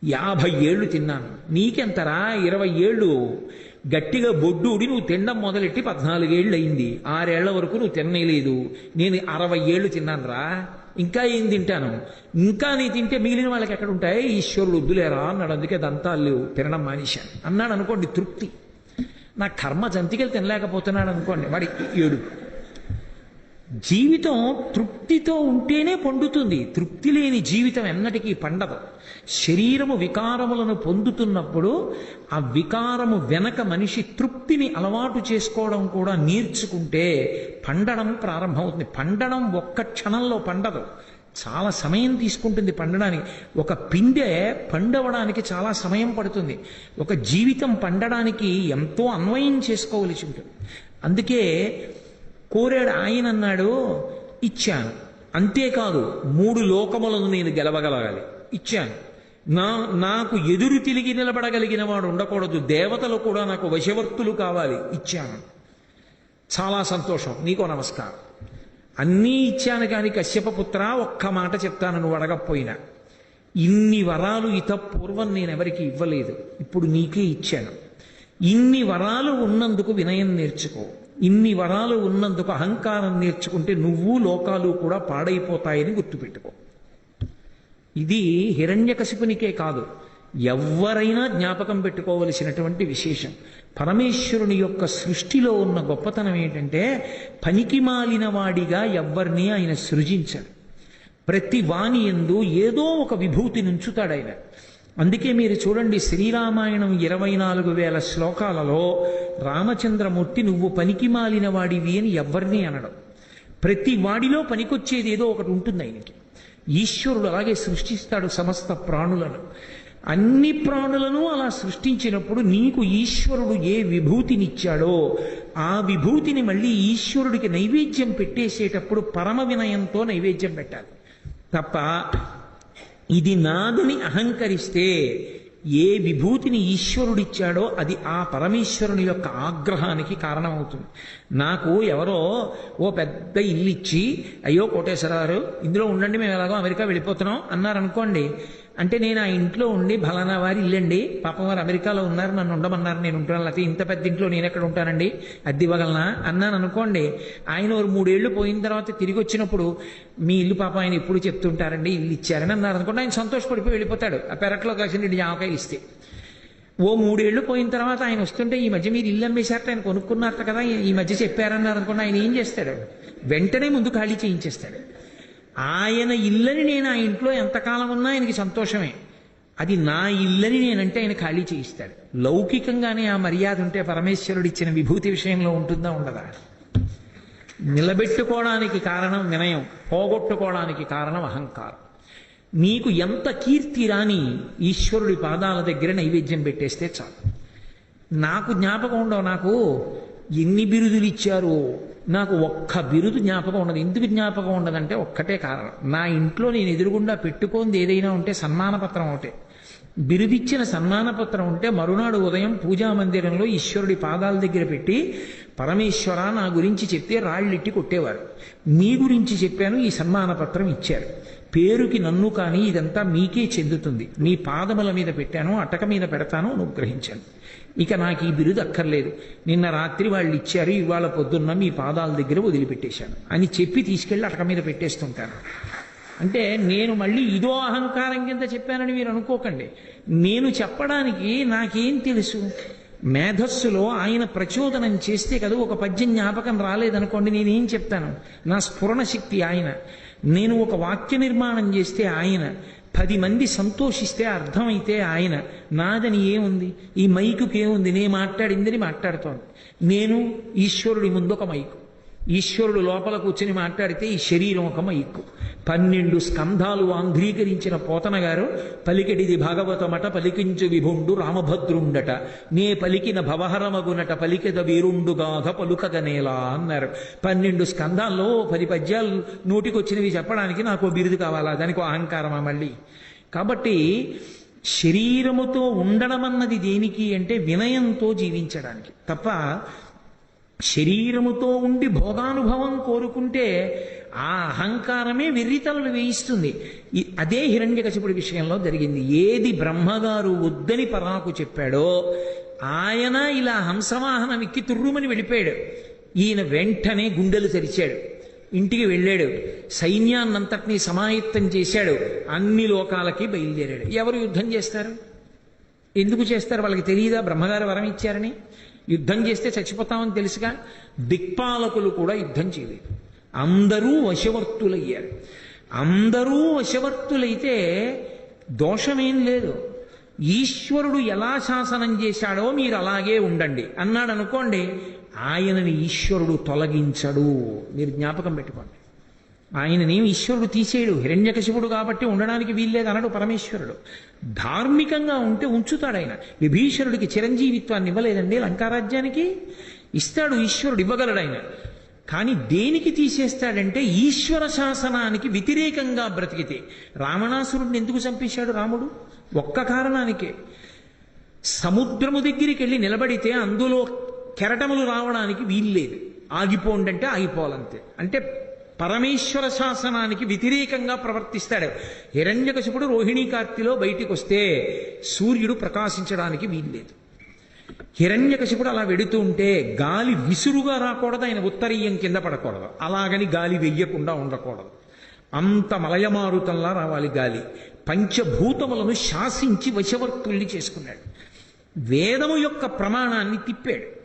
50 ఏళ్ళు తిన్నాను. నీకెంతరా? 20 ఏళ్ళు గట్టిగా బొడ్డూడి నువ్వు తినడం మొదలెట్టి 14 ఏళ్ళు అయింది. 6 ఏళ్ల వరకు నువ్వు తినలేదు. నేను 60 ఏళ్ళు తిన్నాను రా, ఇంకా ఏం తింటాను? ఇంకా నీ తింటే మిగిలిన వాళ్ళకి ఎక్కడ ఉంటాయి? ఈశ్వరుడు వద్దులేరా అన్నాడు, అందుకే దంతాలు తినడం మానేశాను అన్నాడు అనుకోండి, తృప్తి. నా కర్మ జంతికలు తినలేకపోతున్నాడు అనుకోండి, వాడి ఏడు. జీవితం తృప్తితో ఉంటేనే పండుతుంది. తృప్తి లేని జీవితం ఎన్నటికీ పండదు. శరీరము వికారములను పొందుతున్నప్పుడు ఆ వికారము వెనక మనిషి తృప్తిని అలవాటు చేసుకోవడం కూడా నేర్చుకుంటే పండడం ప్రారంభమవుతుంది. పండడం ఒక్క క్షణంలో పండదు, చాలా సమయం తీసుకుంటుంది పండడానికి. ఒక పిందె పండవడానికి చాలా సమయం పడుతుంది. ఒక జీవితం పండడానికి ఎంతో అన్వయం చేసుకోవలసి ఉంటుంది. అందుకే కోరాడు ఆయన, అన్నాడు ఇచ్చాను. అంతేకాదు 3 లోకములను నేను గెలవగలగాలి, ఇచ్చాను. నాకు ఎదురు తిరిగి నిలబడగలిగిన వాడు ఉండకూడదు, దేవతలు కూడా నాకు వశవర్తులు కావాలి, ఇచ్చాను. చాలా సంతోషం, నీకో నమస్కారం. అన్నీ ఇచ్చాను కానీ కశ్యపపుత్ర ఒక్క మాట చెప్తాను నువ్వు అడగకపోయినా. ఇన్ని వరాలు పూర్వం నేను ఎవరికి ఇవ్వలేదు, ఇప్పుడు నీకే ఇచ్చాను. ఇన్ని వరాలు ఉన్నందుకు వినయం నేర్చుకో. ఇన్ని వరాలు ఉన్నందుకు అహంకారం నేర్చుకుంటే నువ్వు లోకాలు కూడా పాడైపోతాయని గుర్తుపెట్టుకో. ఇది హిరణ్యకశిపునికే కాదు, ఎవరైనా జ్ఞాపకం పెట్టుకోవలసినటువంటి విశేషం. పరమేశ్వరుని యొక్క సృష్టిలో ఉన్న గొప్పతనం ఏంటంటే పనికి మాలిన వాడిగా ఎవ్వరినీ ఆయన సృజించాడు. ప్రతి వాణి యందు ఏదో ఒక విభూతి నుంచుతాడు ఆయన. అందుకే మీరు చూడండి, శ్రీరామాయణం 24,000 శ్లోకాలలో రామచంద్రమూర్తి నువ్వు పనికి మాలిన వాడివి అని ఎవ్వరినీ అనడం. ప్రతి వాడిలో పనికొచ్చేది ఏదో ఒకటి ఉంటుంది ఆయనకి. ఈశ్వరుడు అలాగే సృష్టిస్తాడు సమస్త ప్రాణులను. అన్ని ప్రాణులను అలా సృష్టించినప్పుడు నీకు ఈశ్వరుడు ఏ విభూతినిచ్చాడో ఆ విభూతిని మళ్ళీ ఈశ్వరుడికి నైవేద్యం పెట్టేసేటప్పుడు పరమ వినయంతో నైవేద్యం పెట్టాలి తప్ప ఇది నాదని అహంకరిస్తే ఏ విభూతిని ఈశ్వరుడిచ్చాడో అది ఆ పరమేశ్వరుని యొక్క ఆగ్రహానికి కారణమవుతుంది. నాకు ఎవరో ఓ పెద్ద ఇల్లు ఇచ్చి, అయ్యో కోటేశ్వరరావు ఇందులో ఉండండి, మేము ఎలాగో అమెరికా వెళ్ళిపోతున్నాం అన్నారనుకోండి, అంటే నేను ఆ ఇంట్లో ఉండి ఫలానా వారి ఇల్లండి, పాపం వారు అమెరికాలో ఉన్నారు, నన్ను ఉండమన్నారు, నేను ఉంటాను, లేకపోతే ఇంత పెద్ద ఇంట్లో నేను ఎక్కడ ఉంటానండి, అద్దె ఇవ్వగలనా అన్నాను అనుకోండి. ఆయన ఒక 3 ఏళ్ళు పోయిన తర్వాత తిరిగి వచ్చినప్పుడు మీ ఇల్లు పాపం ఆయన ఎప్పుడు చెప్తుంటారండి ఇల్లు ఇచ్చారని అన్నారు అనుకోండి, ఆయన సంతోషపడిపోయి వెళ్ళిపోతాడు. ఆ పెరట్లో కాసిన 2 జామకాయలు ఇస్తే. ఓ 3 ఏళ్ళు పోయిన తర్వాత ఆయన వస్తుంటే, ఈ మధ్య మీరు ఇల్లు అమ్మేశారట, ఆయన కొనుక్కున్నారట కదా, ఈ మధ్య చెప్పారన్నారు అనుకోండి, ఆయన ఏం చేస్తాడు? వెంటనే ముందు ఖాళీ చేయించేస్తాడు. ఆయన ఇల్లని నేను ఆ ఇంట్లో ఎంతకాలం ఉన్నా ఆయనకి సంతోషమే. అది నా ఇల్లని నేనంటే ఆయన ఖాళీ చేయిస్తాడు. లౌకికంగానే ఆ మర్యాద ఉంటే పరమేశ్వరుడు ఇచ్చిన విభూతి విషయంలో ఉంటుందా ఉండదా? నిలబెట్టుకోవడానికి కారణం వినయం, పోగొట్టుకోవడానికి కారణం అహంకారం. నీకు ఎంత కీర్తి రాని ఈశ్వరుడి పాదాల దగ్గర నైవేద్యం పెట్టేస్తే చాలు. నాకు జ్ఞాపకం ఉండవు, నాకు ఎన్ని బిరుదులు ఇచ్చారు, నాకు ఒక్క బిరుదు జ్ఞాపకం ఉండదు. ఎందుకు జ్ఞాపకం ఉండదంటే ఒక్కటే కారణం, నా ఇంట్లో నేను ఎదురుగుండా పెట్టుకోంది ఏదైనా ఉంటే సన్మానపత్రం ఒకటే. బిరుదిచ్చిన సన్మానపత్రం ఉంటే మరునాడు ఉదయం పూజా మందిరంలో ఈశ్వరుడి పాదాల దగ్గర పెట్టి, పరమేశ్వర నా గురించి చెప్తే రాళ్ళెట్టి కొట్టేవారు. మీ గురించి చెప్పాను, ఈ సన్మానపత్రం ఇచ్చారు, పేరుకి నన్ను కానీ ఇదంతా మీకే చెందుతుంది, మీ పాదముల మీద పెట్టాను, అటక మీద పెడతాను, అనుగ్రహించాను, ఇక నాకు ఈ బిరుదు అక్కర్లేదు, నిన్న రాత్రి వాళ్ళు ఇచ్చారు, ఇవాళ పొద్దున్న మీ పాదాల దగ్గర వదిలిపెట్టేశాను అని చెప్పి తీసుకెళ్ళి అటక మీద పెట్టేస్తుంటాను. అంటే నేను మళ్ళీ ఇదో అహంకారం కింద చెప్పానని మీరు అనుకోకండి. నేను చెప్పడానికి నాకేం తెలుసు? మేధస్సులో ఆయన ప్రచోదనం చేస్తే కదా ఒక పద్యం జ్ఞాపకం రాలేదనుకోండి, నేనేం చెప్తాను? నా స్ఫురణ శక్తి ఆయన. నేను ఒక వాక్య నిర్మాణం చేస్తే ఆయన, 10 మంది సంతోషిస్తే అర్థమైతే ఆయన. నాదని ఏముంది? ఈ మైకుకి ఏముంది? నేను మాట్లాడిందని మాట్లాడుతోంది. నేను ఈశ్వరుడి ముందు ఒక మైకు, ఈశ్వరుడు లోపల కూర్చొని మాట్లాడితే ఈ శరీరం ఒక మైకు. 12 స్కంధాలు ఆంధ్రీకరించిన పోతన గారు, పలికెడిది భాగవతమట పలికించు విభుండు రామభద్రుండట, నే పలికిన భవహరమగునట పలికెద వీరుండుగాధ పలుకగనేలా అన్నారు. 12 స్కంధాల్లో 10 పద్యాలు నోటికొచ్చినవి చెప్పడానికి నాకు బిరుదు కావాలా? దానికి అహంకారమా మళ్ళీ? కాబట్టి శరీరముతో ఉండడం అన్నది దేనికి అంటే వినయంతో జీవించడానికి తప్ప శరీరముతో ఉండి భోగానుభవం కోరుకుంటే ఆ అహంకారమే వెర్రితలలు వేయిస్తుంది. అదే హిరణ్యకశిపుడి విషయంలో జరిగింది. ఏది బ్రహ్మగారు వద్దని పరాకు చెప్పాడో ఆయన ఇలా హంసవాహనం ఎక్కి తుర్రుమని వెళ్ళిపోయాడు. ఈయన వెంటనే గుండెలు తెరిచాడు, ఇంటికి వెళ్ళాడు, సైన్యాన్నంతటినీ సమాయత్తం చేశాడు, అన్ని లోకాలకి బయలుదేరాడు. ఎవరు యుద్ధం చేస్తారు? ఎందుకు చేస్తారు? వాళ్ళకి తెలియదా బ్రహ్మగారు వరం ఇచ్చారని? యుద్ధం చేస్తే చచ్చిపోతామని తెలుసుగా. దిక్పాలకులు కూడా యుద్ధం చేయలేదు, అందరూ వశవర్తులయ్యారు. అందరూ వశవర్తులైతే దోషమేం లేదు. ఈశ్వరుడు ఎలా శాసనం చేశాడో మీరు అలాగే ఉండండి అన్నాడు అనుకోండి, ఆయనని ఈశ్వరుడు తొలగించడు. మీరు జ్ఞాపకం పెట్టుకోండి. ఆయననేం ఈశ్వరుడు తీసేయడు. హిరణ్యకశిపుడు కాబట్టి ఉండడానికి వీల్లేదు అనడు పరమేశ్వరుడు. ధార్మికంగా ఉంటే ఉంచుతాడు ఆయన. విభీషణుడికి చిరంజీవిత్వాన్ని ఇవ్వలేదండి లంకారాజ్యానికి? ఇస్తాడు, ఈశ్వరుడు ఇవ్వగలడు ఆయన. కానీ దేనికి తీసేస్తాడంటే ఈశ్వర శాసనానికి వ్యతిరేకంగా బ్రతికితే. రావణాసురుడిని ఎందుకు చంపేశాడు రాముడు? ఒక్క కారణానికే. సముద్రము దగ్గరికి వెళ్ళి నిలబడితే అందులో కెరటములు రావడానికి వీల్లేదు, ఆగిపోండి అంటే ఆగిపోవాలంతే. అంటే పరమేశ్వర శాసనానికి వ్యతిరేకంగా ప్రవర్తిస్తాడు. హిరణ్యకశిపుడు రోహిణీ కార్తిలో బయటికి వస్తే సూర్యుడు ప్రకాశించడానికి వీల్లేదు. హిరణ్యకశిపుడు అలా వెడుతూ ఉంటే గాలి విసురుగా రాకూడదు, ఆయన ఉత్తరీయం కింద పడకూడదు, అలాగని గాలి వెయ్యకుండా ఉండకూడదు. అంత మలయమారుతంలా రావాలి గాలి. పంచభూతములను శాసించి వశవర్తుల్ని చేసుకున్నాడు. వేదము యొక్క ప్రమాణాన్ని తిప్పాడు.